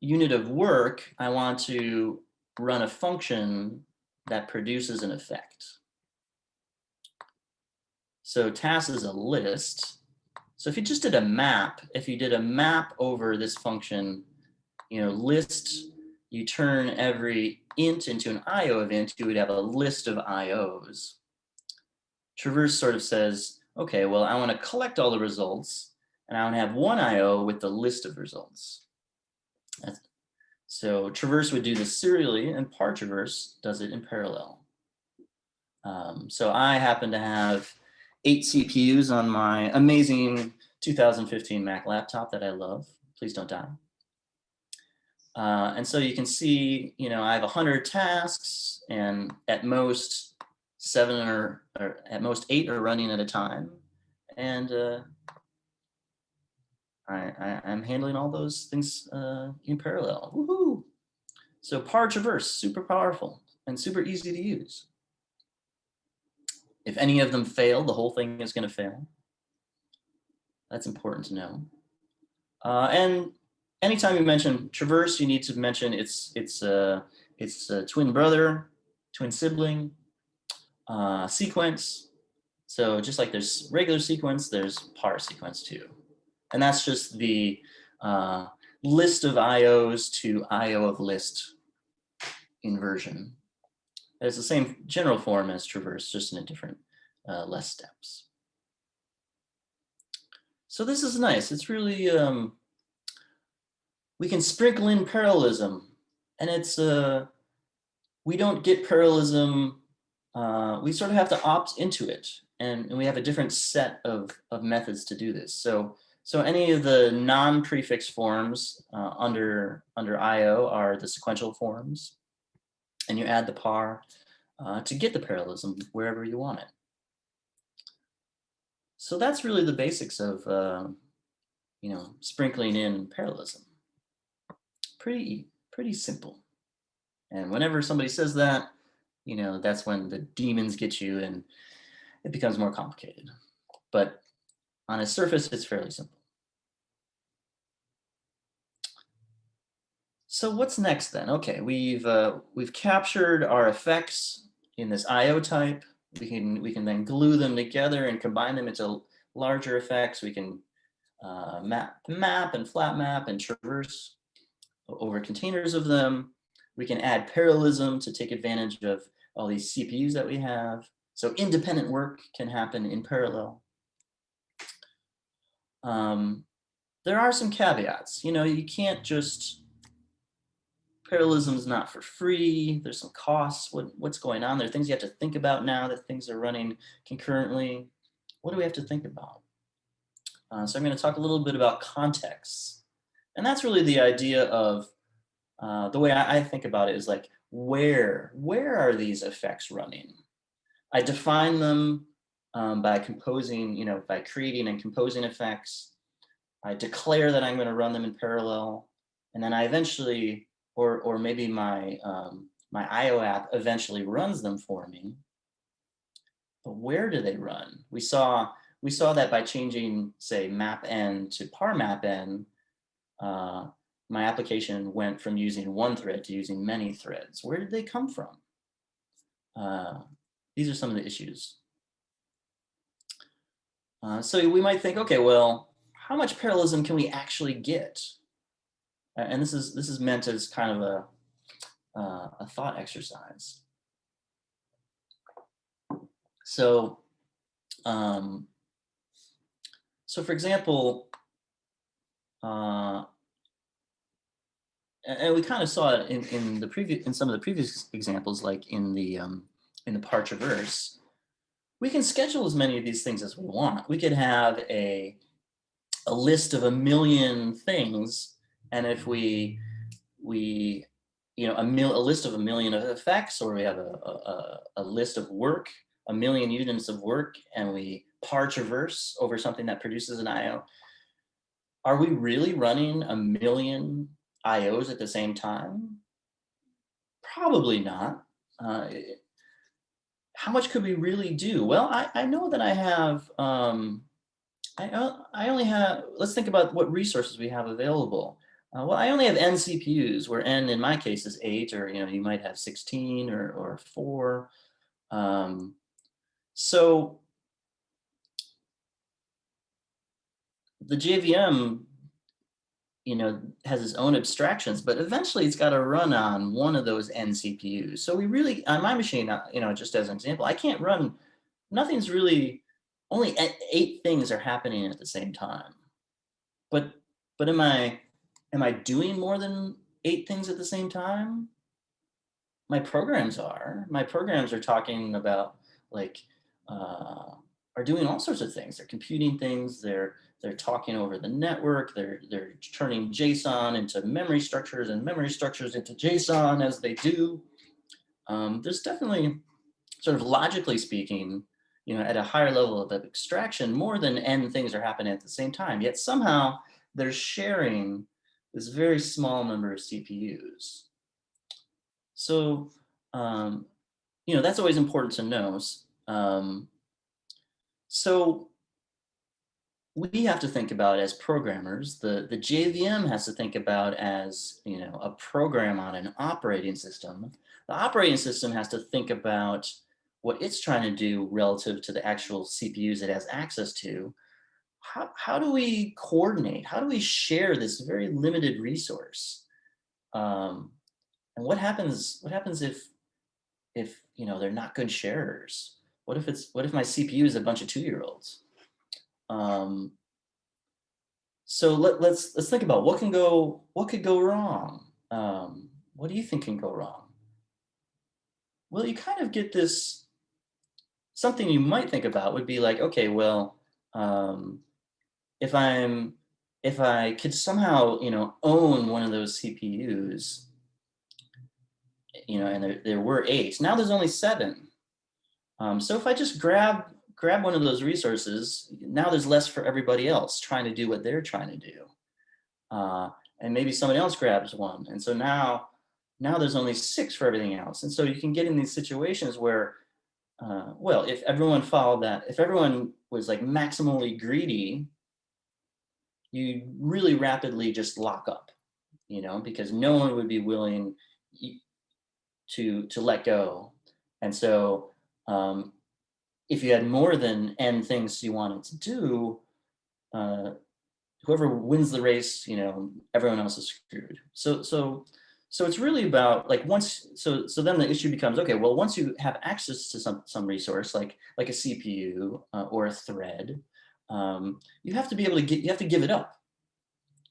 unit of work, I want to run a function that produces an effect. So task is a list. So if you just did a map, if you did a map over this function, list, you turn every int into an IO event, you would have a list of IOs. Traverse sort of says, okay, well, I want to collect all the results, and I want to have one IO with the list of results. So traverse would do this serially, and partraverse does it in parallel. So I happen to have 8 CPUs on my amazing 2015 Mac laptop that I love. Please don't die. And so you can see, I have 100 tasks, and at most 7 or at most 8 are running at a time. And I'm handling all those things in parallel. Woohoo! So partraverse, super powerful and super easy to use. If any of them fail, the whole thing is going to fail. That's important to know. And anytime you mention traverse, you need to mention its twin brother, twin sibling, sequence. So just like there's regular sequence, there's par sequence too. And that's just the list of IOs to IO of list inversion. It's the same general form as traverse, just in a different, less steps. So this is nice. It's really, we can sprinkle in parallelism, and it's, we don't get parallelism, we sort of have to opt into it, and we have a different set of methods to do this. So any of the non-prefix forms under IO are the sequential forms, and you add the par to get the parallelism wherever you want it. So that's really the basics of sprinkling in parallelism. Pretty simple. And whenever somebody says that, that's when the demons get you and it becomes more complicated. But on its surface, it's fairly simple. So what's next then? Okay, we've captured our effects in this IO type. We can then glue them together and combine them into larger effects. We can map and flat map and traverse over containers of them. We can add parallelism to take advantage of all these CPUs that we have. So independent work can happen in parallel. There are some caveats. You can't just, parallelism is not for free. There's some costs. What's going on? There are things you have to think about now that things are running concurrently. What do we have to think about? So I'm going to talk a little bit about contexts. And that's really the idea of, the way I think about it is like, where are these effects running? I define them by composing, by creating and composing effects. I declare that I'm going to run them in parallel. And then I eventually, or maybe my IO app eventually runs them for me. But where do they run? We saw that by changing, say, map n to par map n, my application went from using one thread to using many threads. Where did they come from? These are some of the issues. So we might think, okay, well, how much parallelism can we actually get? And this is meant as kind of a thought exercise. So, for example, and we kind of saw it in some of the previous examples, like in the par traverse. We can schedule as many of these things as we want. We could have a list of 1 million things, and if a list of 1 million of effects, or we have a list of work, 1 million units of work, and we par traverse over something that produces an IO. Are we really running 1 million IOs at the same time? Probably not. How much could we really do? Well, I know that I have, I only have, let's think about what resources we have available. Well, I only have n CPUs, where n in my case is 8, or you might have 16 or 4. So the JVM, has its own abstractions, but eventually it's got to run on one of those n CPUs. So we really, on my machine, just as an example, I can't run, nothing's really only 8 things are happening at the same time. But am I doing more than 8 things at the same time? My programs are. My programs are talking about like are doing all sorts of things. They're computing things. They're talking over the network. They're turning JSON into memory structures and memory structures into JSON as they do. There's definitely, sort of logically speaking, you know, at a higher level of abstraction, more than n things are happening at the same time. Yet somehow they're sharing this very small number of CPUs. So, you know, that's always important to know. So we have to think about as programmers, the JVM has to think about as, you know, a program on an operating system. The operating system has to think about what it's trying to do relative to the actual CPUs it has access to. How do we coordinate? How do we share this very limited resource? And what happens if you know, they're not good sharers? What if my CPU is a bunch of 2-year-olds? So let's think about what could go wrong. What do you think can go wrong? Well, you kind of get this, something you might think about would be like, okay, well, if I could somehow, you know, own one of those CPUs, you know, and there were 8, now there's only 7. So if I just grab one of those resources, now there's less for everybody else trying to do what they're trying to do. And maybe somebody else grabs one. And so now there's only 6 for everything else. And so you can get in these situations where, well, if everyone followed that, if everyone was like maximally greedy, you really rapidly just lock up, you know, because no one would be willing to let go. And so if you had more than n things you wanted to do, whoever wins the race, you know, everyone else is screwed. So it's really about like so then the issue becomes, okay, well, once you have access to some resource like a CPU or a thread, you have to be able to you have to give it up,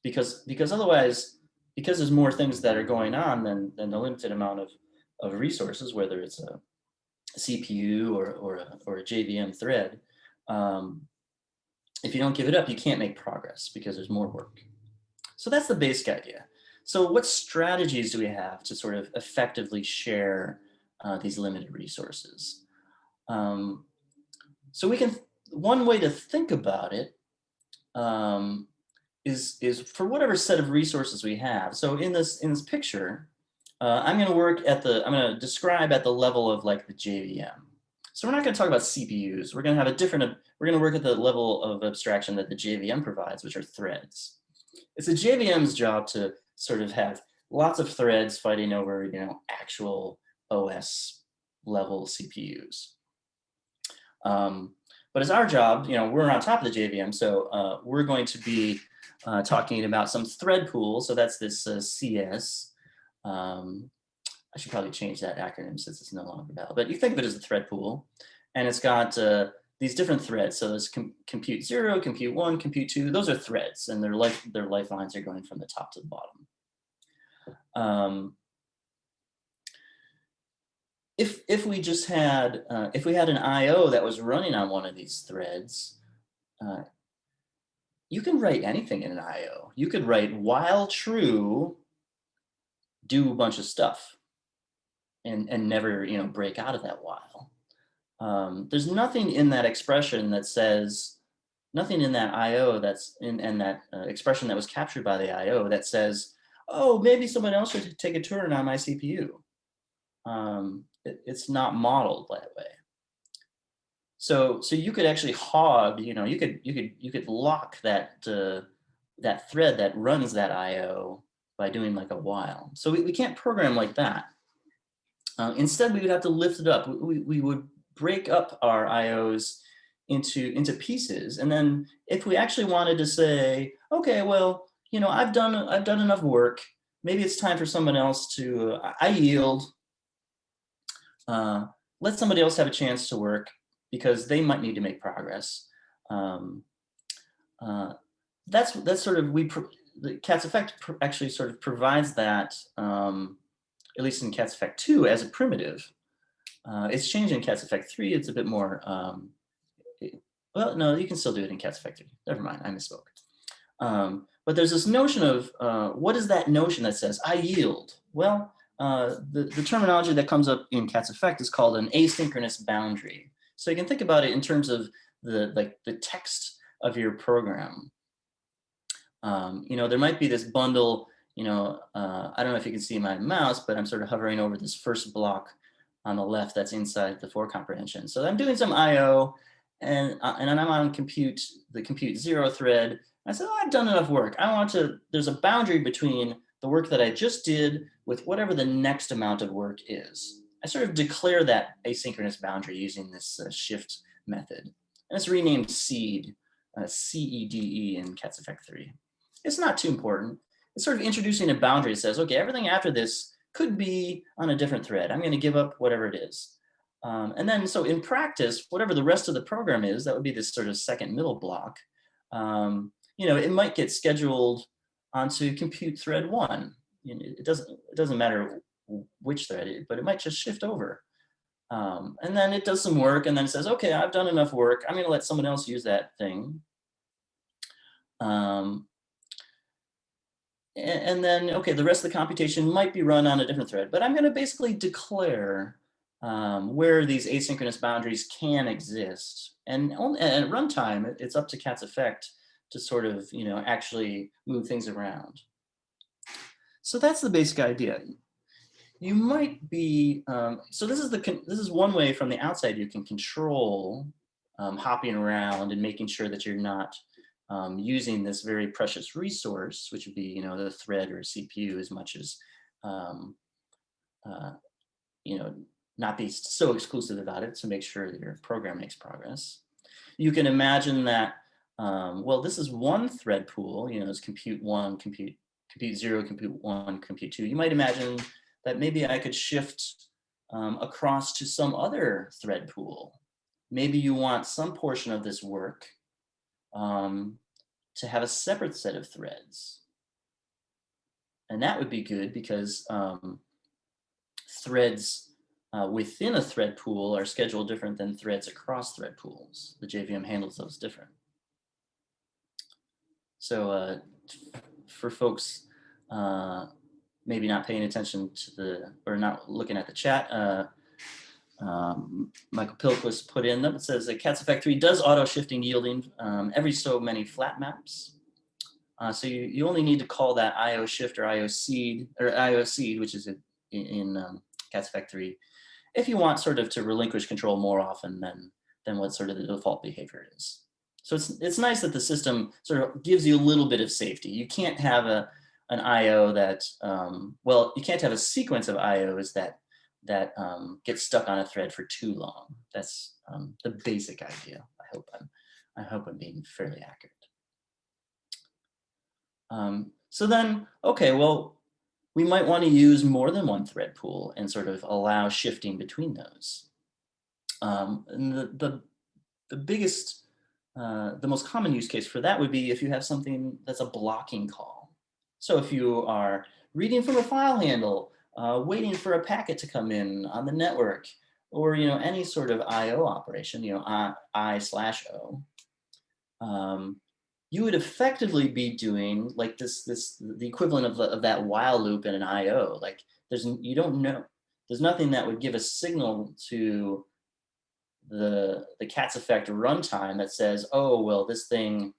because otherwise, because there's more things that are going on than the limited amount of resources, whether it's a CPU or a JVM thread. If you don't give it up, you can't make progress because there's more work. So that's the basic idea. So what strategies do we have to sort of effectively share these limited resources? So one way to think about it is for whatever set of resources we have. So in this picture, I'm going to describe at the level of like the JVM. So we're not going to talk about CPUs. We're going to work at the level of abstraction that the JVM provides, which are threads. It's the JVM's job to sort of have lots of threads fighting over, you know, actual OS level CPUs. But it's our job, you know, we're on top of the JVM, so we're going to be talking about some thread pool. So that's this CS. I should probably change that acronym since it's no longer valid, but you think of it as a thread pool, and it's got these different threads. So there's compute 0, compute 1, compute 2. Those are threads, and their lifelines are going from the top to the bottom. If we just had if we had an IO that was running on one of these threads, you can write anything in an IO. You could write while true, do a bunch of stuff, and never, you know, break out of that while. There's nothing in that expression that says, nothing in that IO that's in that expression that was captured by the IO that says, oh, maybe someone else should take a turn on my CPU. It's not modeled that way. So you could actually hog, you know, you could lock that that thread that runs that IO by doing like a while. So we can't program like that. Instead, we would have to lift it up. We would break up our IOs into pieces, and then if we actually wanted to say, okay, well, you know, I've done enough work. Maybe it's time for someone else to. I yield. Let somebody else have a chance to work. because they might need to make progress. That's sort of, the Cat's effect actually sort of provides that, at least in Cat's effect 2 as a primitive. It's changed in Cat's effect 3. It's a bit more, well, no, you can still do it in Cat's effect 3. Never mind, I misspoke. But there's this notion of, what is that notion that says, I yield? Well, the terminology that comes up in Cat's effect is called an asynchronous boundary. So you can think about it in terms of the text of your program. There might be this bundle, I don't know if you can see my mouse, but I'm sort of hovering over this first block on the left that's inside the for comprehension. So I'm doing some IO, and I'm on the compute 0 thread. I said, oh, I've done enough work. There's a boundary between the work that I just did with whatever the next amount of work is. I sort of declare that asynchronous boundary using this shift method. And it's renamed seed, C-E-D-E in Cat's effect 3. It's not too important. It's sort of introducing a boundary that says, okay, everything after this could be on a different thread. I'm going to give up whatever it is. And then, so in practice, whatever the rest of the program is, that would be this sort of second middle block. It might get scheduled onto compute thread 1. It doesn't matter which thread, but it might just shift over. And then it does some work, and then it says, okay, I've done enough work. I'm going to let someone else use that thing. And then, okay, the rest of the computation might be run on a different thread, but I'm going to basically declare where these asynchronous boundaries can exist. And at runtime, it's up to Cat's effect to sort of, actually move things around. So that's the basic idea. You might be, so this is one way from the outside you can control hopping around and making sure that you're not using this very precious resource, which would be, the thread or CPU, as much as, not be so exclusive about it to make sure that your program makes progress. You can imagine that, well, this is one thread pool, it's compute 1, compute 0, compute 1, compute 2. You might imagine that maybe I could shift across to some other thread pool. Maybe you want some portion of this work to have a separate set of threads. And that would be good because threads within a thread pool are scheduled different than threads across thread pools. The JVM handles those different. So for folks maybe not paying attention to or not looking at the chat, Michael Pilquist put in them. It says that Cat's effect 3 does auto shifting yielding every so many flat maps. So you only need to call that IO shift or IO seed, which is in Cat's effect 3, if you want sort of to relinquish control more often than what sort of the default behavior is. So it's nice that the system sort of gives you a little bit of safety. You can't have an IO that, well, you can't have a sequence of IOs that get stuck on a thread for too long. That's the basic idea. I hope I'm being fairly accurate. So then, okay, well, we might want to use more than one thread pool and sort of allow shifting between those. And the biggest, the most common use case for that would be if you have something that's a blocking call. So if you are reading from a file handle, waiting for a packet to come in on the network, or any sort of IO operation, I/O, you would effectively be doing like the equivalent of that while loop in an IO. Like there's nothing that would give a signal to the Cat's effect runtime that says, oh well, this thing's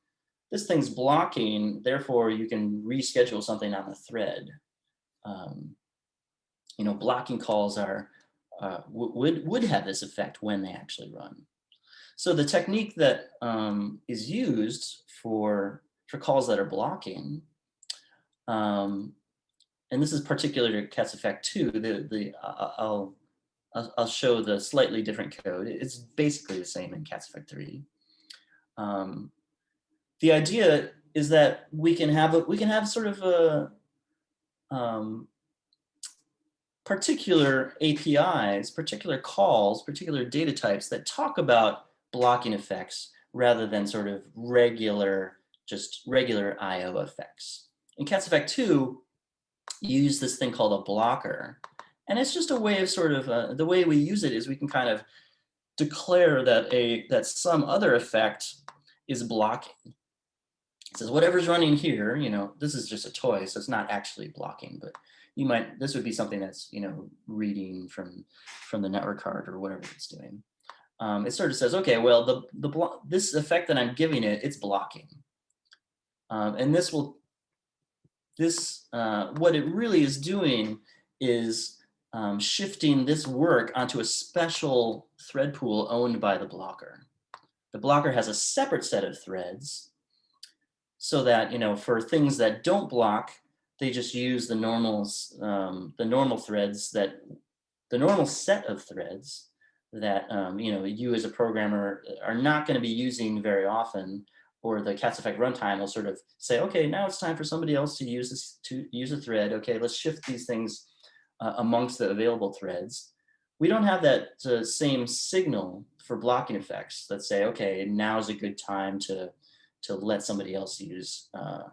blocking, therefore you can reschedule something on the thread. Blocking calls are would have this effect when they actually run. So the technique that is used for calls that are blocking, and this is particular to Cat's effect 2. I'll show the slightly different code. It's basically the same in Cat's effect 3. The idea is that we can have sort of a particular APIs, particular calls, particular data types that talk about blocking effects rather than sort of just regular IO effects. In Cats Effect 2, you use this thing called a blocker. And it's just a way of sort of, the way we use it is we can kind of declare that some other effect is blocking. It says whatever's running here, this is just a toy, so it's not actually blocking, but this would be something that's, reading from the network card or whatever it's doing. It sort of says, okay, well, this effect that I'm giving it, it's blocking. And what it really is doing is shifting this work onto a special thread pool owned by the blocker. The blocker has a separate set of threads so that, for things that don't block, they just use the normal set of threads that, you as a programmer are not going to be using very often, or the Cats Effect runtime will sort of say, okay, now it's time for somebody else to use a thread. Okay, let's shift these things amongst the available threads. We don't have that same signal for blocking effects that say, okay, now is a good time to let somebody else use a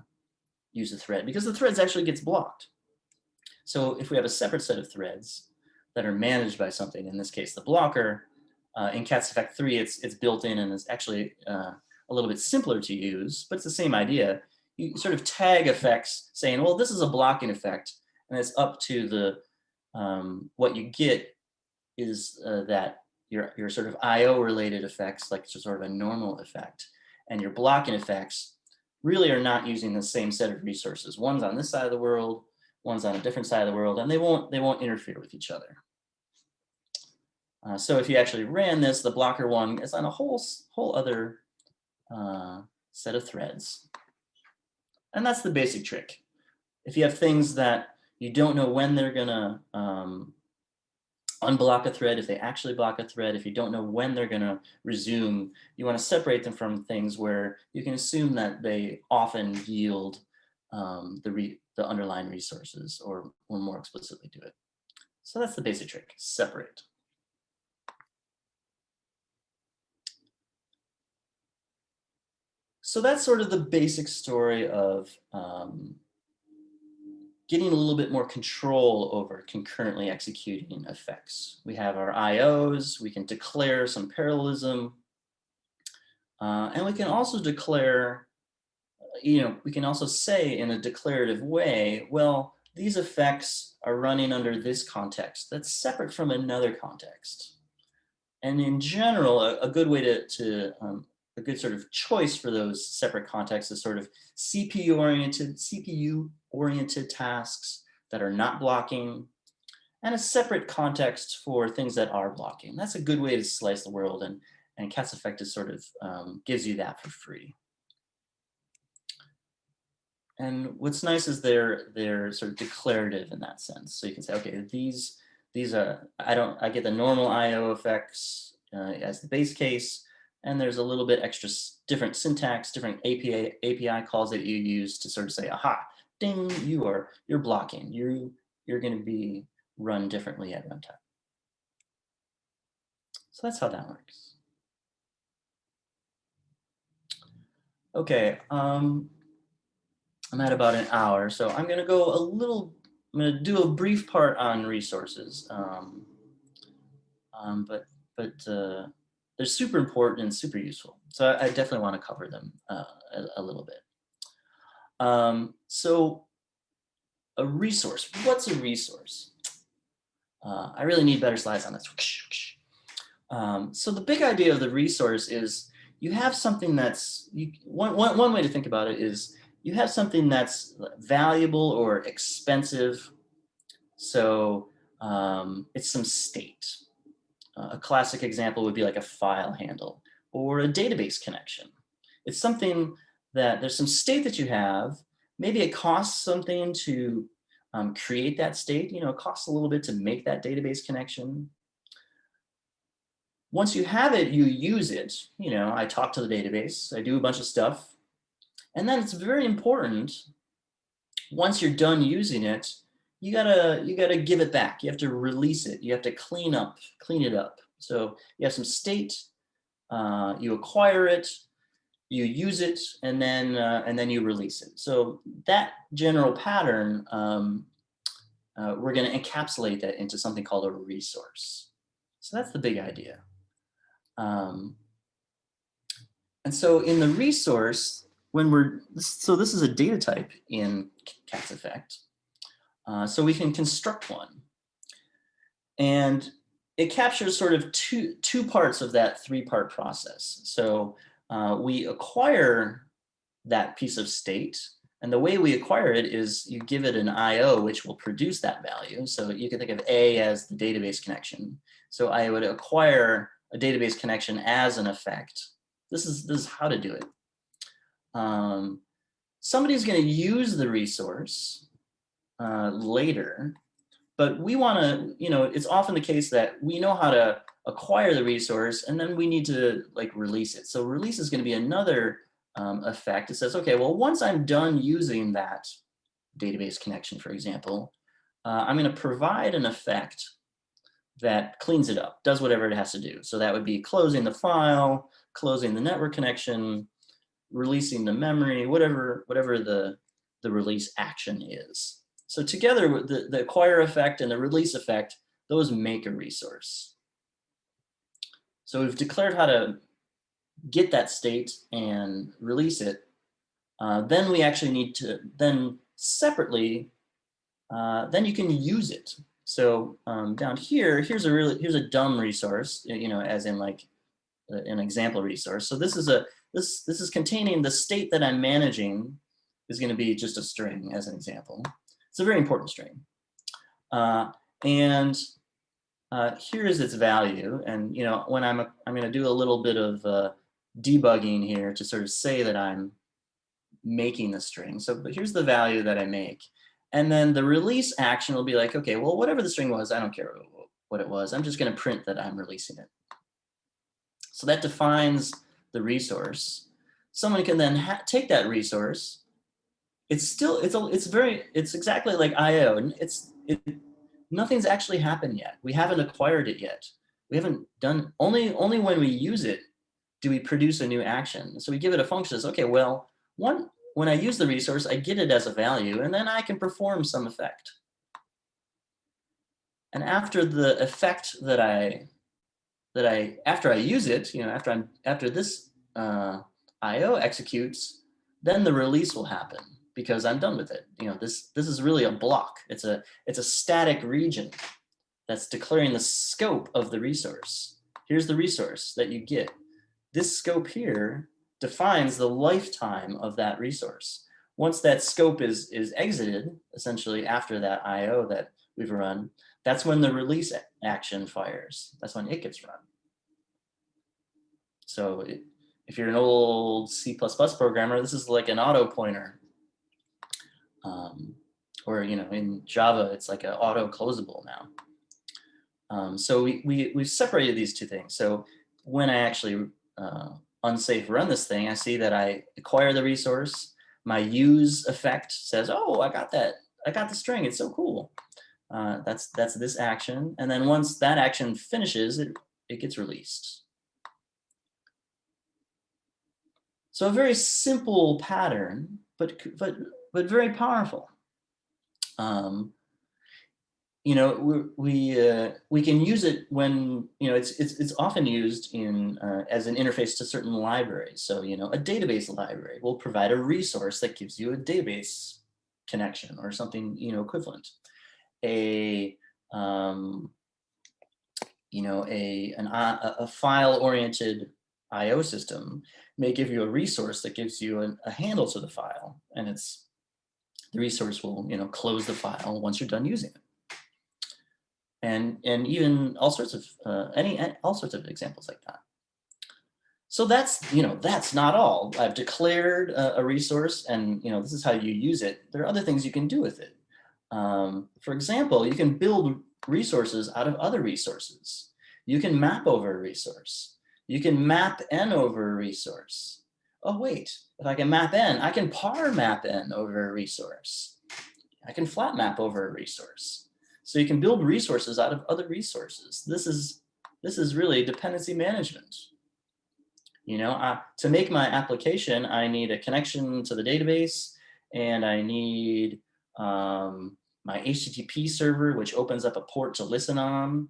thread, because the threads actually gets blocked. So if we have a separate set of threads that are managed by something, in this case, the blocker, in Cats Effect 3, it's built in and it's actually a little bit simpler to use, but it's the same idea. You sort of tag effects saying, well, this is a blocking effect, and it's up to the, what you get is that your sort of IO related effects, like just sort of a normal effect, and your blocking effects really are not using the same set of resources. One's on this side of the world, one's on a different side of the world, and they won't interfere with each other. So if you actually ran this, the blocker one is on a whole other set of threads. And that's the basic trick. If you have things that you don't know when they're gonna unblock a thread, if they actually block a thread, if you don't know when they're gonna resume, you wanna separate them from things where you can assume that they often yield the underlying resources, or more explicitly do it. So that's the basic trick, separate. So that's sort of the basic story of getting a little bit more control over concurrently executing effects. We have our IOs, we can declare some parallelism, and we can also declare, we can also say in a declarative way, well, these effects are running under this context that's separate from another context. And in general, a good way a good sort of choice for those separate contexts is sort of CPU-oriented tasks that are not blocking, and a separate context for things that are blocking. That's a good way to slice the world, and Cats Effect is sort of gives you that for free. And what's nice is they're sort of declarative in that sense. So you can say, okay, these are, I get the normal IO effects as the base case, and there's a little bit extra different syntax, different API calls that you use to sort of say, aha, ding, you're blocking. You're going to be run differently at runtime. So that's how that works. Okay, I'm at about an hour, so I'm going to do a brief part on resources, but they're super important and super useful. So I definitely want to cover them a little bit. So a resource, what's a resource? I really need better slides on this. So the big idea of the resource is you have something that's, one way to think about it is you have something that's valuable or expensive. So it's some state. A classic example would be like a file handle or a database connection. It's something that there's some state that you have. Maybe it costs something to create that state. It costs a little bit to make that database connection. Once you have it, you use it. I talk to the database, I do a bunch of stuff. And then it's very important, once you're done using it, you gotta give it back. You have to release it. You have to clean it up. So you have some state, you acquire it, you use it, and then you release it. So that general pattern, we're going to encapsulate that into something called a resource. So that's the big idea. And so in the resource, so this is a data type in Cat's effect. So we can construct one. And it captures sort of two parts of that three-part process. So we acquire that piece of state. And the way we acquire it is you give it an IO, which will produce that value. So you can think of A as the database connection. So I would acquire a database connection as an effect. This is how to do it. Somebody's going to use the resource later, but we want to, it's often the case that we know how to acquire the resource and then we need to like release it. So release is going to be another effect. It says, okay, well, once I'm done using that database connection, for example, I'm going to provide an effect that cleans it up, does whatever it has to do. So that would be closing the file, closing the network connection, releasing the memory, whatever the release action is. So together with the acquire effect and the release effect, those make a resource. So we've declared how to get that state and release it. Then we actually need to then separately, then you can use it. So down here, here's a dumb resource, as in like an example resource. So this is containing the state that I'm managing is going to be just a string as an example. It's a very important string. And here is its value. And when I'm going to do a little bit of debugging here to sort of say that I'm making the string. So but here's the value that I make. And then the release action will be like, okay, well, whatever the string was, I don't care what it was. I'm just going to print that I'm releasing it. So that defines the resource. Someone can then take that resource. It's exactly like IO. Nothing's actually happened yet. We haven't acquired it yet. We haven't done, only when we use it do we produce a new action. So we give it a function that says, okay, well, when I use the resource, I get it as a value, and then I can perform some effect. And after the effect after I use it, after this IO executes, then the release will happen because I'm done with it. This is really a block. It's a static region that's declaring the scope of the resource. Here's the resource that you get. This scope here defines the lifetime of that resource. Once that scope is exited, essentially after that IO that we've run, that's when the release action fires. That's when it gets run. So if you're an old C++ programmer, this is like an auto pointer. Or in Java, it's like an auto closable now. So we've separated these two things. So when I actually unsafe run this thing, I see that I acquire the resource. My use effect says, oh, I got that. I got the string. It's so cool. That's this action. And then once that action finishes, it gets released. So a very simple pattern, but very powerful. We can use it when it's often used in as an interface to certain libraries. So a database library will provide a resource that gives you a database connection or something equivalent. A file-oriented I/O system may give you a resource that gives you a handle to the file, and the resource will close the file once you're done using it. And even all sorts of examples like that. So that's not all. I've declared a resource, and this is how you use it. There are other things you can do with it. For example, you can build resources out of other resources. You can map over a resource. You can map n over a resource. Oh wait, if I can map n, I can par map n over a resource. I can flat map over a resource. So you can build resources out of other resources. This is really dependency management. You know, to make my application, I need a connection to the database, and I need my HTTP server, which opens up a port to listen on.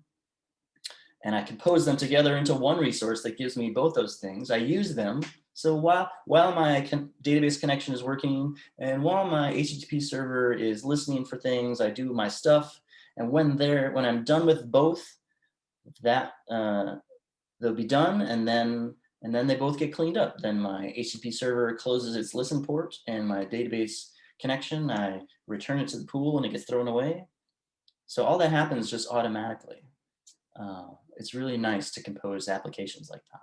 And I compose them together into one resource that gives me both those things. I use them. So while my database connection is working, and while my HTTP server is listening for things, I do my stuff. And when I'm done with both, that they'll be done, and then they both get cleaned up. Then my HTTP server closes its listen port, and my database connection, I return it to the pool, and it gets thrown away. So all that happens just automatically. It's really nice to compose applications like that.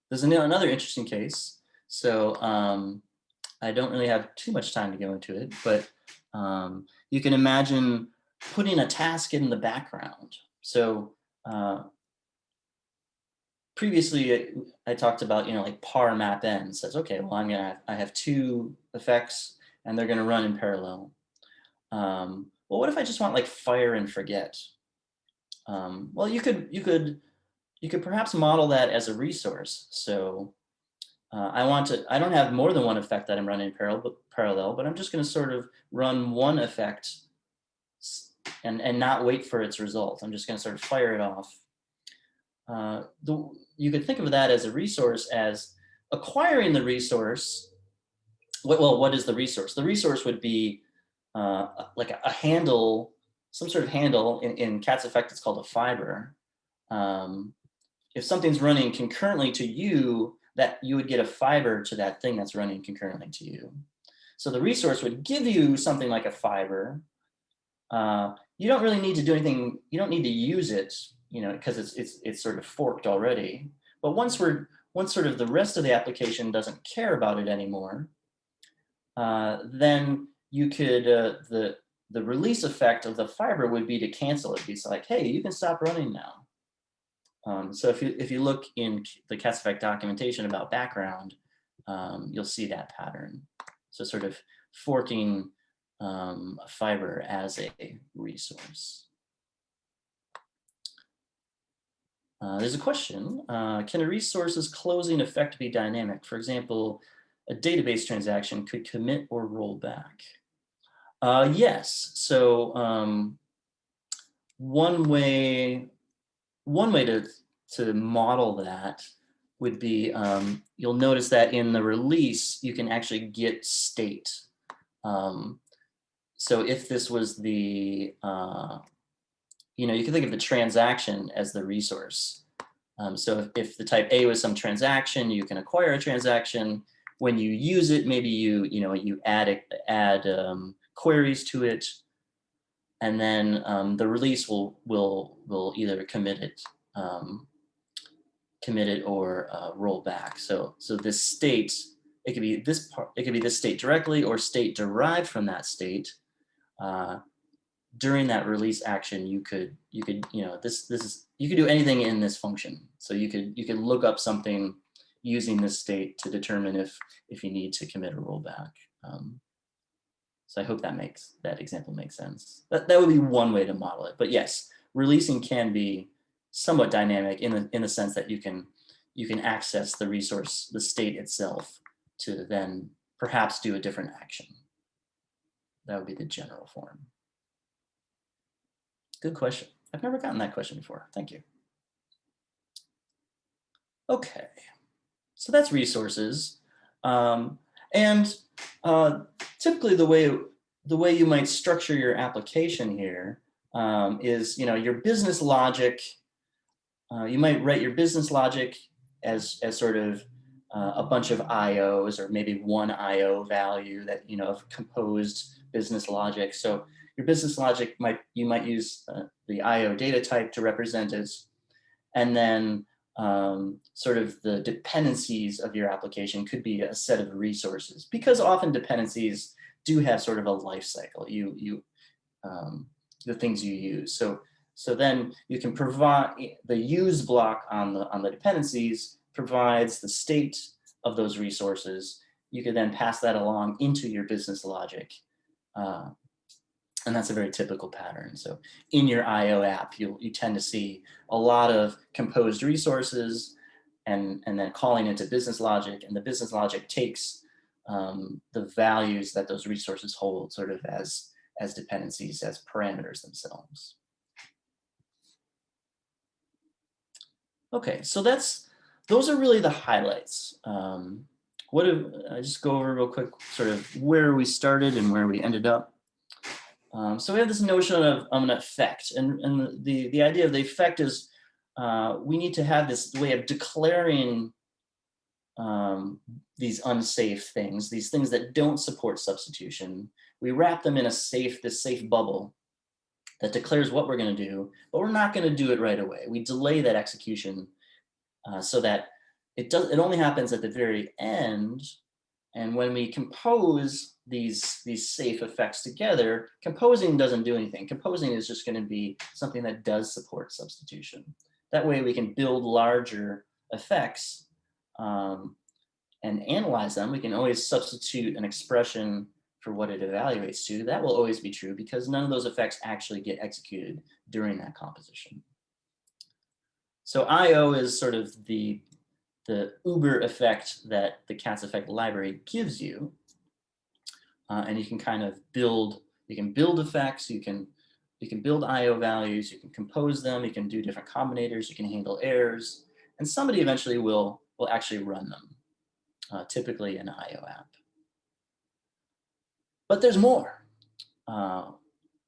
There's another interesting case. So I don't really have too much time to go into it, but you can imagine putting a task in the background. So previously I talked about, like par map n says, okay, well, I have two effects and they're gonna run in parallel. Well, what if I just want like fire and forget? Well, you could perhaps model that as a resource. So I don't have more than one effect that I'm running in parallel, but I'm just going to sort of run one effect and not wait for its result. I'm just going to sort of fire it off. You could think of that as a resource as acquiring the resource. Well, what is the resource? The resource would be like a handle, some sort of handle. In Cat's effect, it's called a fiber. If something's running concurrently to you, that you would get a fiber to that thing that's running concurrently to you. So the resource would give you something like a fiber. You don't really need to do anything. You don't need to use it, because it's sort of forked already. But once sort of the rest of the application doesn't care about it anymore, then you could the release effect of the fiber would be to cancel it. It's like, hey, you can stop running now. So if you look in the Cat's effect documentation about background, you'll see that pattern. So sort of forking a fiber as a resource. There's a question, can a resource's closing effect be dynamic? For example, a database transaction could commit or roll back. Yes, so one way to model that would be, you'll notice that in the release, you can actually get state. So if this was the, you can think of the transaction as the resource. So if the type A was some transaction, you can acquire a transaction. When you use it, maybe you add queries to it, and then the release will either commit it or roll back. So this state, it could be this part, it could be this state directly or state derived from that state. During that release action, you could you could do anything in this function. So you could look up something using this state to determine if you need to commit or roll back. So I hope that example makes sense. That would be one way to model it. But yes, releasing can be somewhat dynamic in the sense that you can access the resource, the state itself, to then perhaps do a different action. That would be the general form. Good question. I've never gotten that question before. Thank you. Okay, so that's resources. Typically the way you might structure your application here is, your business logic. You might write your business logic as sort of a bunch of IOs, or maybe one IO value that, of composed business logic. So your business logic you might use the IO data type to represent it, and then sort of the dependencies of your application could be a set of resources, because often dependencies do have sort of a life cycle. The things you use. So then you can provide the use block on the dependencies provides the state of those resources. You could then pass that along into your business logic And that's a very typical pattern. So in your IO app, you tend to see a lot of composed resources and then calling into business logic, and the business logic takes the values that those resources hold sort of as dependencies, as parameters themselves. Okay, so those are really the highlights. I just go over real quick sort of where we started and where we ended up. So we have this notion of an effect, and the idea of the effect is we need to have this way of declaring these unsafe things, these things that don't support substitution. We wrap them in this safe bubble that declares what we're going to do, but we're not going to do it right away. We delay that execution so that it only happens at the very end. And when we compose these safe effects together, composing doesn't do anything. Composing is just going to be something that does support substitution. That way we can build larger effects and analyze them. We can always substitute an expression for what it evaluates to. That will always be true because none of those effects actually get executed during that composition. So IO is sort of the uber effect that the Katz effect library gives you. And you can kind of build effects, you can build IO values, you can compose them, you can do different combinators, you can handle errors, and somebody eventually will actually run them, typically an IO app. But there's more.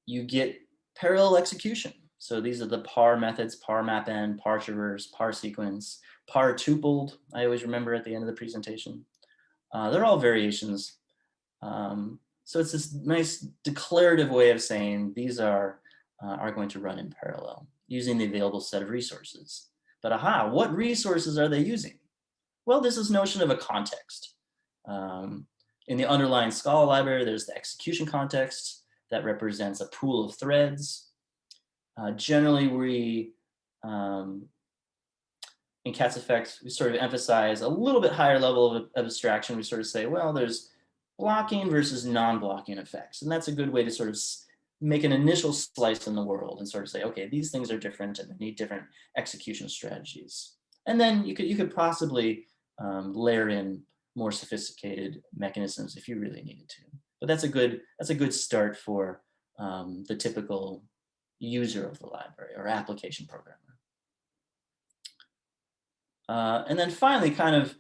You get parallel execution. So these are the par methods: par mapn, par traverse, par sequence, par tupled. I always remember at the end of the presentation. They're all variations. So it's this nice declarative way of saying these are going to run in parallel using the available set of resources. But aha, what resources are they using? Well, there's this notion of a context. In the underlying Scala library, there's the execution context that represents a pool of threads. Generally, we, in Katz effect, we sort of emphasize a little bit higher level of abstraction. We sort of say, well, there's blocking versus non-blocking effects. And that's a good way to sort of make an initial slice in the world and sort of say, okay, these things are different and they need different execution strategies. And then you could possibly layer in more sophisticated mechanisms if you really needed to. But that's a good start for the typical user of the library or application programmer. And then finally, kind of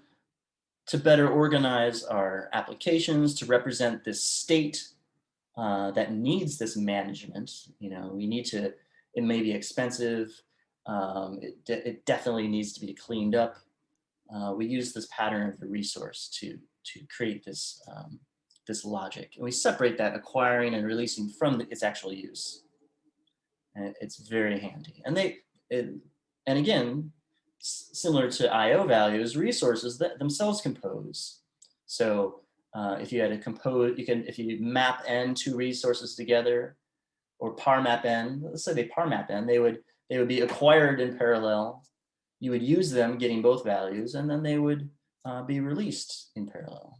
to better organize our applications to represent this state that needs this management. You know, we need to, it may be expensive. It definitely needs to be cleaned up. We use this pattern of the resource to create this, this logic. And we separate that acquiring and releasing from its actual use. And it's very handy. And again, similar to IO values, resources that themselves compose. So if you had to compose, if you map n two resources together, or par map n, let's say they par map n, they would be acquired in parallel. You would use them getting both values, and then they would be released in parallel.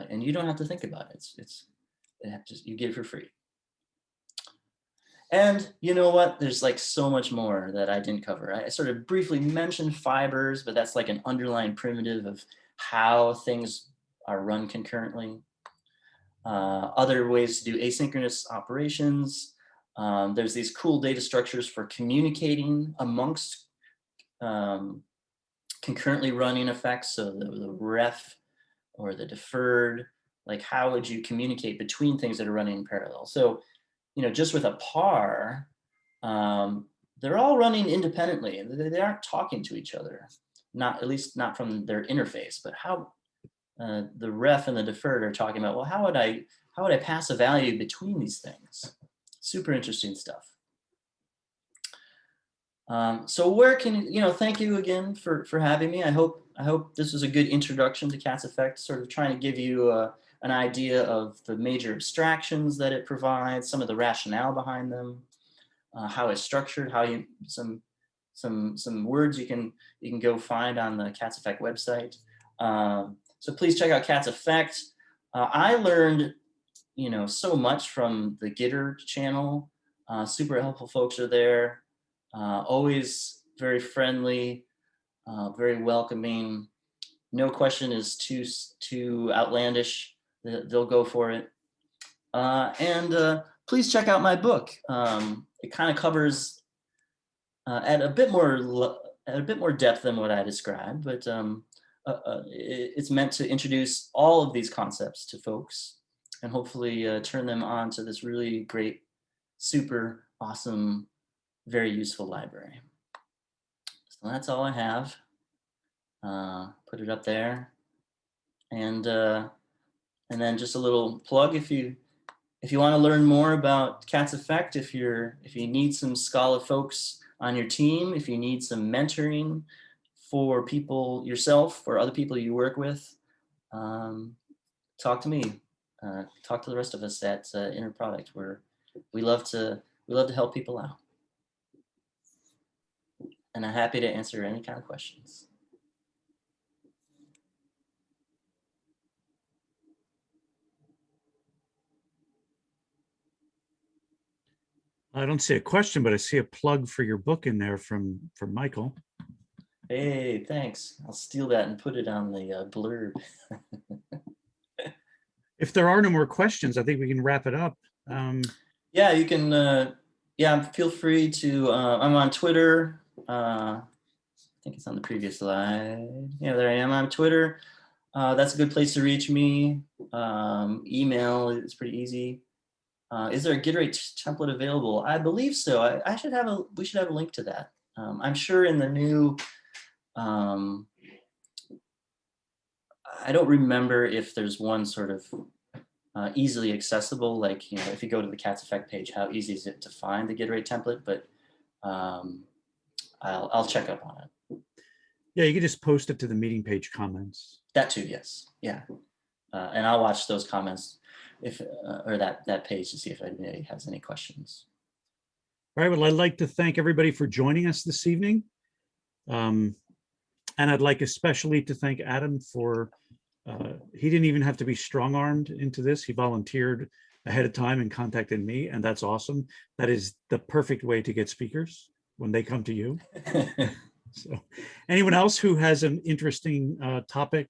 And you don't have to think about it. You get it for free. And you know what? There's like so much more that I didn't cover. I sort of briefly mentioned fibers, but that's like an underlying primitive of how things are run concurrently. Other ways to do asynchronous operations. There's these cool data structures for communicating amongst concurrently running effects. So the ref or the deferred, like how would you communicate between things that are running in parallel? So, you know, just with a par, they're all running independently. They aren't talking to each other, at least not from their interface, but how the ref and the deferred are talking about, well, how would I pass a value between these things? Super interesting stuff. So where can, thank you again for having me. I hope this was a good introduction to Katz effect, sort of trying to give you an idea of the major abstractions that it provides, some of the rationale behind them, how it's structured, how some words you can go find on the Katz effect website. So please check out Katz effect. I learned you know, so much from the Gitter channel. Super helpful folks are there. Always very friendly, very welcoming. No question is too outlandish. They'll go for it. And please check out my book. It kind of covers at a bit more depth than what I described, but it's meant to introduce all of these concepts to folks and hopefully turn them on to this really great, super awesome, very useful library. So that's all I have. Put it up there, and then just a little plug if you want to learn more about Cat's Effect, if you need some Scala folks on your team, if you need some mentoring for people yourself or other people you work with, talk to me. Talk to the rest of us at Inner Product, where we love to help people out. And I'm happy to answer any kind of questions. I don't see a question, but I see a plug for your book in there from Michael. Hey, thanks. I'll steal that and put it on the blurb. If there are no more questions, I think we can wrap it up. Yeah, you can. Yeah, feel free to. I'm on Twitter. I think it's on the previous slide. Yeah, there I am on Twitter. That's a good place to reach me. Email is pretty easy. Is there a Git template available? I believe so. We should have a link to that. I'm sure in the new. I don't remember if there's one sort of easily accessible, like, you know, if you go to the Cat's Effect page, how easy is it to find the Git template? But I'll check up on it. Yeah, you can just post it to the meeting page comments. That too, yes, yeah, and I'll watch those comments or that page to see if anybody has any questions. All right. Well, I'd like to thank everybody for joining us this evening. And I'd like especially to thank Adam for, he didn't even have to be strong-armed into this. He volunteered ahead of time and contacted me, and that's awesome. That is the perfect way to get speakers, when they come to you. So anyone else who has an interesting topic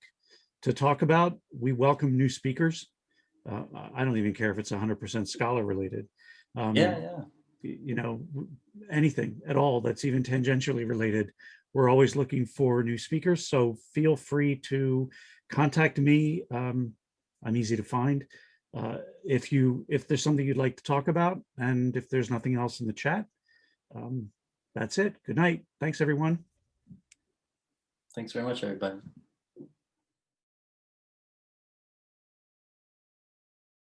to talk about, we welcome new speakers. I don't even care if it's 100% Scala related. Yeah. You know, anything at all that's even tangentially related. We're always looking for new speakers, so feel free to contact me. I'm easy to find. If there's something you'd like to talk about, and if there's nothing else in the chat, that's it. Good night. Thanks, everyone. Thanks very much, everybody.